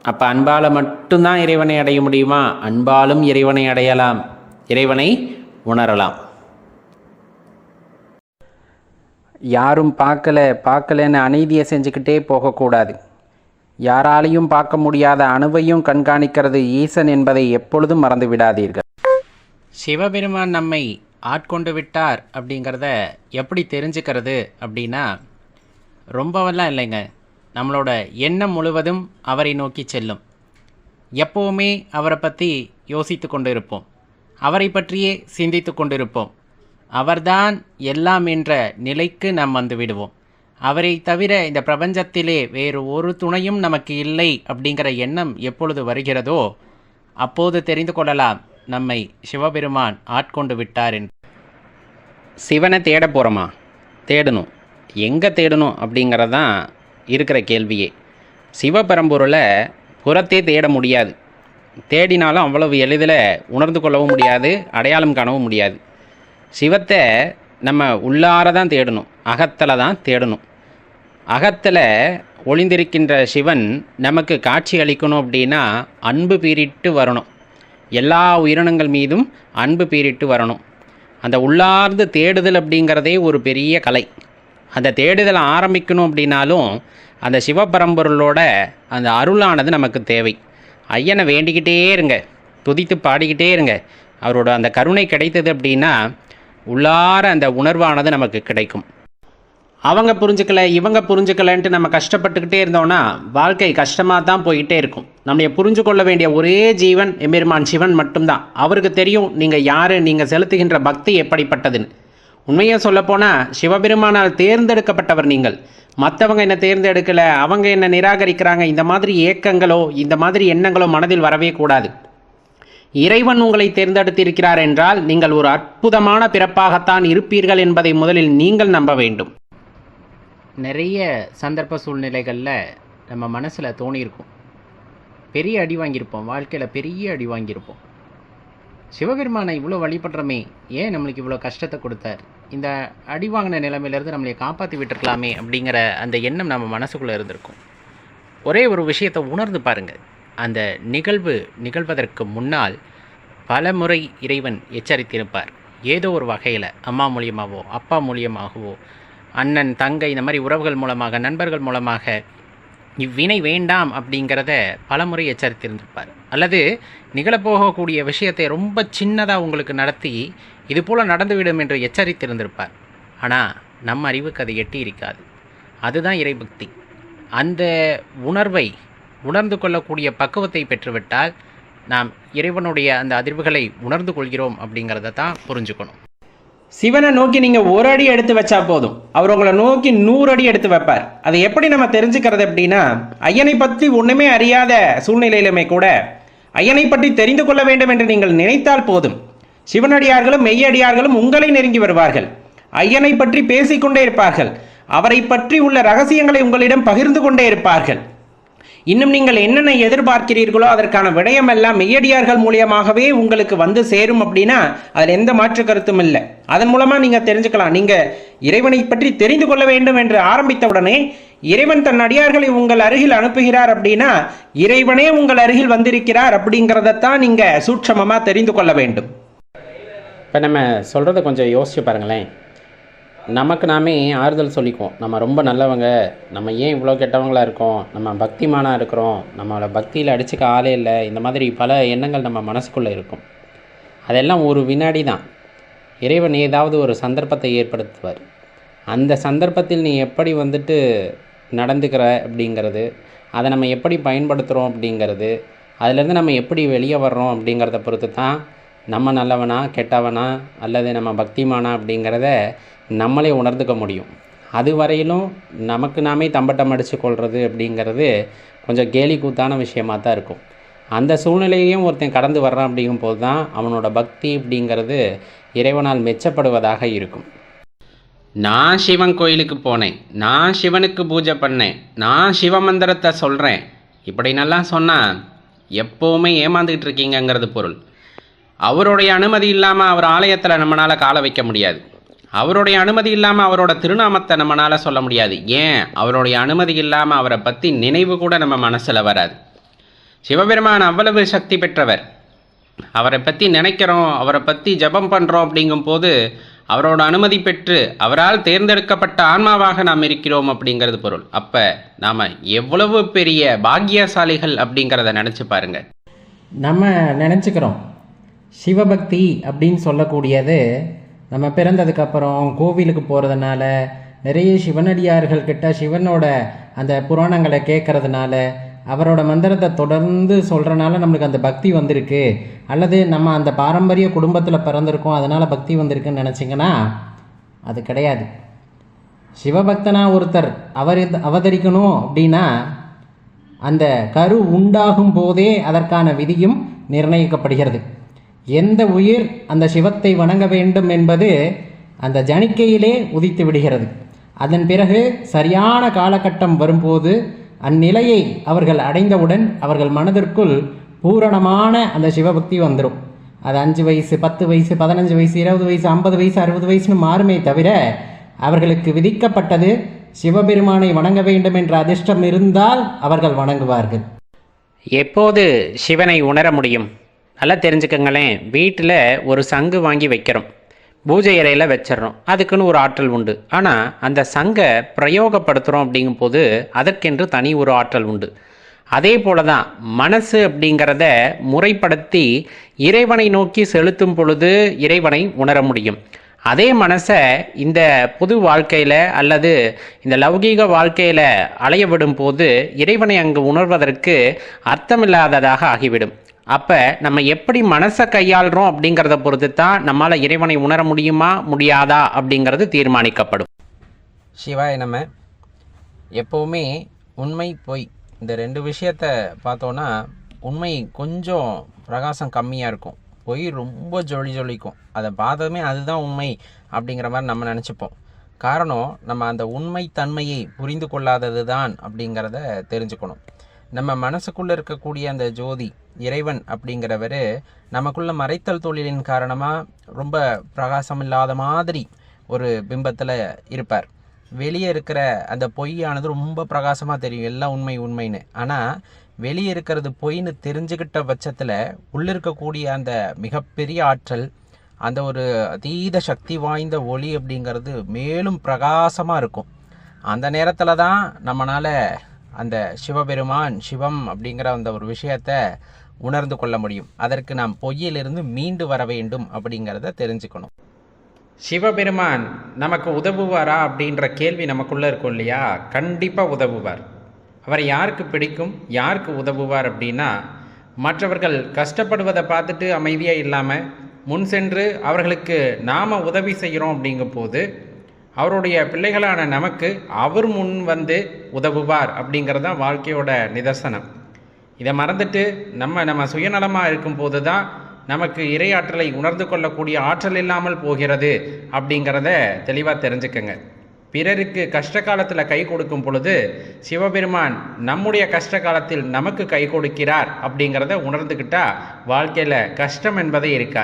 அப்போ அன்பால் மட்டும்தான் இறைவனை அடைய முடியுமா? அன்பாலும் இறைவனை அடையலாம், இறைவனை உணரலாம். யாரும் பார்க்கலன்னு அநீதியை செஞ்சுக்கிட்டே போகக்கூடாது. யாராலையும் பார்க்க முடியாத அணுவையும் கண்காணிக்கிறது ஈசன் என்பதை எப்பொழுதும் மறந்து விடாதீர்கள். சிவபெருமான் நம்மை ஆட்கொண்டு விட்டார் அப்படிங்கிறத எப்படி தெரிஞ்சுக்கிறது அப்படின்னா, ரொம்பவெல்லாம் இல்லைங்க. நம்மளோட எண்ணம் முழுவதும் அவரை நோக்கி செல்லும். எப்போவுமே அவரை பற்றி யோசித்து கொண்டு இருப்போம், அவரை பற்றியே சிந்தித்து கொண்டிருப்போம். அவர்தான் எல்லாம் என்ற நிலைக்கு நாம் வந்து விடுவோம். அவரை தவிர இந்த பிரபஞ்சத்திலே வேறு ஒரு துணையும் நமக்கு இல்லை அப்படிங்கிற எண்ணம் எப்பொழுது வருகிறதோ அப்போது தெரிந்து கொள்ளலாம் நம்மை சிவபெருமான் ஆட்கொண்டு விட்டார் என்று. சிவனை தேட போகிறோமா? தேடணும். எங்கே தேடணும் அப்படிங்கிறது தான் இருக்கிற கேள்வியே. சிவபரம்பொருளை புறத்தே தேட முடியாது. தேடினாலும் அவ்வளவு எளிதில் உணர்ந்து கொள்ளவும் முடியாது, அடையாளம் காணவும் முடியாது. சிவத்தை நம்ம உள்ளார தான் தேடணும், அகத்தில் தான் தேடணும். அகத்தில் ஒளிந்திருக்கின்ற சிவன் நமக்கு காட்சி அளிக்கணும் அப்படின்னா அன்பு பீரிட்டு வரணும். எல்லா உயிரினங்கள் மீதும் அன்பு பீரிட்டு வரணும். அந்த உள்ளார்ந்து தேடுதல் அப்படிங்கிறதே ஒரு பெரிய கலை. அந்த தேடுதலை ஆரம்பிக்கணும் அப்படின்னாலும் அந்த சிவபரம்பொருளோட அந்த அருளானது நமக்கு தேவை. ஐயனை வேண்டிக்கிட்டே இருங்க, துதித்து பாடிக்கிட்டே இருங்க. அவரோட அந்த கருணை கிடைத்தது அப்படின்னா உள்ளார அந்த உணர்வானது நமக்கு கிடைக்கும். அவங்க புரிஞ்சுக்கல, இவங்க புரிஞ்சுக்கலன்ட்டு நம்ம கஷ்டப்பட்டுக்கிட்டே இருந்தோம்னா வாழ்க்கை கஷ்டமாக தான் போய்கிட்டே இருக்கும். நம்மளை புரிஞ்சு கொள்ள வேண்டிய ஒரே ஜீவன் எம்பெருமான் சிவன் மட்டும்தான். அவருக்கு தெரியும் நீங்கள் யார், நீங்கள் செலுத்துகின்ற பக்தி எப்படிப்பட்டதுன்னு. உண்மையை சொல்லப்போனால் சிவபெருமானால் தேர்ந்தெடுக்கப்பட்டவர் நீங்கள். மற்றவங்க என்ன தேர்ந்தெடுக்கலை, அவங்க என்ன நிராகரிக்கிறாங்க, இந்த மாதிரி ஏக்கங்களோ இந்த மாதிரி எண்ணங்களோ மனதில் வரவே கூடாது. இறைவன் உங்களை தேர்ந்தெடுத்திருக்கிறார் என்றால் நீங்கள் ஒரு அற்புதமான பிறப்பாகத்தான் இருப்பீர்கள் என்பதை முதலில் நீங்கள் நம்ப வேண்டும். நிறைய சந்தர்ப்ப சூழ்நிலைகளில் நம்ம மனசில் தோணியிருக்கும், பெரிய அடி வாங்கியிருப்போம், வாழ்க்கையில் பெரிய அடி வாங்கியிருப்போம். சிவபெருமானை இவ்வளோ வழிபடுறமே, ஏன் நம்மளுக்கு இவ்வளோ கஷ்டத்தை கொடுத்தார், இந்த அடி வாங்கின நிலைமையிலேருந்து நம்மளை காப்பாற்றி விட்டுருக்கலாமே அப்படிங்கிற அந்த எண்ணம் நம்ம மனசுக்குள்ளே இருந்திருக்கும். ஒரே ஒரு விஷயத்தை உணர்ந்து பாருங்கள். அந்த நிகழ்வதற்கு முன்னால் பல முறை இறைவன் எச்சரித்திருப்பார். ஏதோ ஒரு வகையில் அம்மா மூலியமாகவோ அப்பா மூலியமாகவோ அண்ணன் தங்கை இந்த மாதிரி உறவுகள் மூலமாக நண்பர்கள் மூலமாக இவ்வினை வேண்டாம் அப்படிங்கிறத பல முறை எச்சரித்திருந்திருப்பார். அல்லது நிகழப்போகக்கூடிய விஷயத்தை ரொம்ப சின்னதாக உங்களுக்கு நடத்தி இது போல் நடந்துவிடும் என்று எச்சரித்திருந்திருப்பார். ஆனால் நம்ம அறிவுக்கு அது எட்டி இருக்காது. அதுதான் இறைபக்தி. அந்த உணர்வை உணர்ந்து கொள்ளக்கூடிய பக்குவத்தை பெற்றுவிட்டால் நாம் இறைவனுடைய அந்த அதிர்வுகளை உணர்ந்து கொள்கிறோம் அப்படிங்கிறத தான் புரிஞ்சுக்கணும். சிவனை நோக்கி நீங்கள் ஒரு அடி எடுத்து வச்சா போதும், அவர் உங்களை நோக்கி 100 அடி எடுத்து வைப்பார். அதை எப்படி நம்ம தெரிஞ்சுக்கிறது அப்படின்னா, ஐயனை பற்றி ஒன்றுமே அறியாத சூழ்நிலையிலுமே கூட ஐயனை பற்றி தெரிந்து கொள்ள வேண்டும் என்று நீங்கள் நினைத்தால் போதும், சிவனடியார்களும் மெய்யடியார்களும் உங்களை நெருங்கி வருவார்கள். ஐயனை பற்றி பேசிக்கொண்டே இருப்பார்கள். அவரை பற்றி உள்ள ரகசியங்களை உங்களிடம் பகிர்ந்து கொண்டே இருப்பார்கள். இன்னும் நீங்கள் என்னென்ன எதிர்பார்க்கிறீர்களோ அதற்கான விடயமெல்லாம் மெய்யடியார்கள் மூலியமாகவே உங்களுக்கு வந்து சேரும் அப்படின்னா அதில் எந்த மாற்று கருத்தும் இல்லை. அதன் மூலமாக நீங்கள் தெரிஞ்சுக்கலாம். நீங்கள் இறைவனை பற்றி தெரிந்து கொள்ள வேண்டும் என்று ஆரம்பித்தவுடனே இறைவன் தன் அடியார்களை உங்கள் அருகில் அனுப்புகிறார் அப்படின்னா இறைவனே உங்கள் அருகில் வந்திருக்கிறார் அப்படிங்கிறதத்தான் நீங்கள் சூட்சமமாக தெரிந்து கொள்ள வேண்டும். இப்போ நம்ம சொல்கிறத கொஞ்சம் யோசிச்சு பாருங்களேன். நமக்கு நாமே ஆறுதல் சொல்லிக்குவோம், நம்ம ரொம்ப நல்லவங்க, நம்ம ஏன் இவ்வளோ கெட்டவங்களாக இருக்கோம், நம்ம பக்திமானாக இருக்கிறோம், நம்மளை பக்தியில் அடிச்சுக்க ஆளே இல்லை, இந்த மாதிரி பல எண்ணங்கள் நம்ம மனசுக்குள்ளே இருக்கும். அதெல்லாம் ஒரு வினாடி தான். இறைவன் ஏதாவது ஒரு சந்தர்ப்பத்தை ஏற்படுத்துவார். அந்த சந்தர்ப்பத்தில் நீ எப்படி நடந்துக்கிற அப்படிங்கிறது, அதை நம்ம எப்படி பயன்படுத்துகிறோம் அப்படிங்கிறது, அதிலேருந்து நம்ம எப்படி வெளியே வர்றோம் அப்படிங்கிறத பொறுத்து தான் நம்ம நல்லவனா கெட்டவனா அல்லது நம்ம பக்திமானா அப்படிங்கிறத நம்மளே உணர்ந்துக்க முடியும். அது வரையிலும் நமக்கு நாமே தம்பட்டம் அடித்து கொள்வது அப்படிங்கிறது கொஞ்சம் கேலி கூத்தான விஷயமாக தான் இருக்கும். அந்த சூழ்நிலையையும் ஒருத்தன் கடந்து வர்றான் அப்படிங்கும்போது தான் அவனோட பக்தி அப்படிங்கிறது இறைவனால் மெச்சப்படுவதாக இருக்கும். நான் சிவன் கோயிலுக்கு போனேன், நான் சிவனுக்கு பூஜை பண்ணேன், நான் சிவமந்திரத்தை சொல்கிறேன், இப்படி நல்லா சொன்னால் எப்போவுமே ஏமாந்துக்கிட்டு இருக்கீங்கிறது பொருள். அவருடைய அனுமதி இல்லாமல் அவர் ஆலயத்தில் நம்மளால் காலை வைக்க முடியாது. அவருடைய அனுமதி இல்லாமல் அவரோட திருநாமத்தை நம்மளால் சொல்ல முடியாது. ஏன், அவருடைய அனுமதி இல்லாமல் அவரை பற்றி நினைவு கூட நம்ம மனசில் வராது. சிவபெருமான் அவ்வளவு சக்தி பெற்றவர். அவரை பற்றி நினைக்கிறோம், அவரை பற்றி ஜபம் பண்ணுறோம் அப்படிங்கும்போது அவரோட அனுமதி பெற்று அவரால் தேர்ந்தெடுக்கப்பட்ட ஆன்மாவாக நாம் இருக்கிறோம் அப்படிங்கிறது பொருள். அப்போ நாம் எவ்வளவு பெரிய பாக்கியசாலிகள் அப்படிங்கிறத நினச்சி பாருங்கள். நம்ம நினச்சிக்கிறோம் சிவபக்தி அப்படின்னு சொல்லக்கூடியது நம்ம பிறந்ததுக்கப்புறம் கோவிலுக்கு போகிறதுனால நிறைய சிவனடியார்கள் கிட்ட சிவனோட அந்த புராணங்களை கேட்கறதுனால, அவரோட மந்திரத்தை தொடர்ந்து சொல்கிறனால நம்மளுக்கு அந்த பக்தி வந்திருக்கு, அல்லது நம்ம அந்த பாரம்பரிய குடும்பத்தில் பிறந்திருக்கோம் அதனால் பக்தி வந்திருக்குன்னு நினச்சிங்கன்னா அது கிடையாது. சிவபக்தனா ஒருத்தர் அவதரிக்கணும் அப்படின்னா அந்த கரு உண்டாகும் போதே அதற்கான விதியும் நிர்ணயிக்கப்படுகிறது. எந்த உயிர் அந்த சிவத்தை வணங்க வேண்டும் என்பது அந்த ஜனிக்கையிலே உதித்து விடுகிறது. அதன் பிறகு சரியான காலகட்டம் வரும்போது அந்நிலையை அவர்கள் அடைந்தவுடன் அவர்கள் மனதிற்குள் பூரணமான அந்த சிவபக்தி வந்துடும். அது 5 வயசு, 10 வயசு, 15 வயசு, 20 வயசு, 50 வயசு, 60 வயசுன்னு மாறுமே தவிர, அவர்களுக்கு விதிக்கப்பட்டது சிவபெருமானை வணங்க வேண்டும் என்ற அதிர்ஷ்டம் இருந்தால் அவர்கள் வணங்குவார்கள். எப்போது சிவனை உணர முடியும்? நல்லா தெரிஞ்சுக்கங்களேன். வீட்டில் ஒரு சங்கு வாங்கி வைக்கிறோம், பூஜை அறையில் வச்சிடறோம், அதுக்குன்னு ஒரு ஆற்றல் உண்டு. ஆனால் அந்த சங்கை பிரயோகப்படுத்துகிறோம் அப்படிங்கும்போது அதற்கென்று தனி ஒரு ஆற்றல் உண்டு. அதே போல தான் மனசு அப்படிங்கிறத முறைப்படுத்தி இறைவனை நோக்கி செலுத்தும் பொழுது இறைவனை உணர முடியும். அதே மனசை இந்த புது வாழ்க்கையில் அல்லது இந்த லௌகீக வாழ்க்கையில் அலைய விடும் போது இறைவனை அங்கு உணர்வதற்கு அர்த்தமில்லாததாக ஆகிவிடும். அப்போ நம்ம எப்படி மனசை கையாளுறோம் அப்படிங்கிறத பொறுத்து தான் நம்மளால் இறைவனை உணர முடியுமா முடியாதா அப்படிங்கிறது தீர்மானிக்கப்படும். சிவாய நம்ம எப்போவுமே உண்மை பொய் இந்த 2 விஷயத்தை பார்த்தோன்னா உண்மை கொஞ்சம் பிரகாசம் கம்மியாக இருக்கும், பொய் ரொம்ப ஜொலிக்கும். அதை பார்த்ததுமே அதுதான் உண்மை அப்படிங்கிற மாதிரி நம்ம நினச்சிப்போம். காரணம், நம்ம அந்த உண்மை தன்மையை புரிந்து கொள்ளாதது தான் அப்படிங்கிறத தெரிஞ்சுக்கணும். நம்ம மனசுக்குள்ளே இருக்கக்கூடிய அந்த ஜோதி இறைவன் அப்படிங்கிறவர் நமக்குள்ள மறைத்தல் தொழிலின் காரணமாக ரொம்ப பிரகாசம் இல்லாத மாதிரி ஒரு பிம்பத்தில் இருப்பார். வெளியே இருக்கிற அந்த பொய்யானது ரொம்ப பிரகாசமாக தெரியும், எல்லாம் உண்மைன்னு. ஆனால் வெளியே இருக்கிறது பொய்ன்னு தெரிஞ்சுக்கிட்ட பட்சத்தில் உள்ளிருக்கக்கூடிய அந்த மிகப்பெரிய ஆற்றல், அந்த ஒரு அதீத சக்தி வாய்ந்த ஒளி அப்படிங்கிறது மேலும் பிரகாசமாக இருக்கும். அந்த நேரத்தில் தான் நம்மளால் அந்த சிவபெருமான் சிவம் அப்படிங்கிற அந்த ஒரு விஷயத்தை உணர்ந்து கொள்ள முடியும். அதற்கு நாம் பொய்யிலிருந்து மீண்டு வர வேண்டும் அப்படிங்கிறத தெரிஞ்சுக்கணும். சிவபெருமான் நமக்கு உதவுவாரா அப்படின்ற கேள்வி நமக்குள்ளே இருக்கும் இல்லையா? கண்டிப்பாக உதவுவார். அவர் யாருக்கு பிடிக்கும், யாருக்கு உதவுவார் அப்படின்னா, மற்றவர்கள் கஷ்டப்படுவதை பார்த்துட்டு அமைதியாக இல்லாமல் முன் சென்று அவர்களுக்கு நாம் உதவி செய்கிறோம் அப்படிங்கும்போது அவருடைய பிள்ளைகளான நமக்கு அவர் முன் வந்து உதவுவார் அப்படிங்கிறது தான் வாழ்க்கையோட நிதர்சனம். இதை மறந்துட்டு நம்ம சுயநலமாக இருக்கும்போது தான் நமக்கு இறையாற்றலை உணர்ந்து கொள்ளக்கூடிய ஆற்றல் இல்லாமல் போகிறது அப்படிங்கிறத தெளிவாக தெரிஞ்சுக்கங்க. பிறருக்கு கஷ்ட காலத்தில் கை கொடுக்கும் பொழுது சிவபெருமான் நம்முடைய கஷ்ட காலத்தில் நமக்கு கை கொடுக்கிறார் அப்படிங்கிறத உணர்ந்துக்கிட்டால் வாழ்க்கையில் கஷ்டம் என்பதே இருக்காது.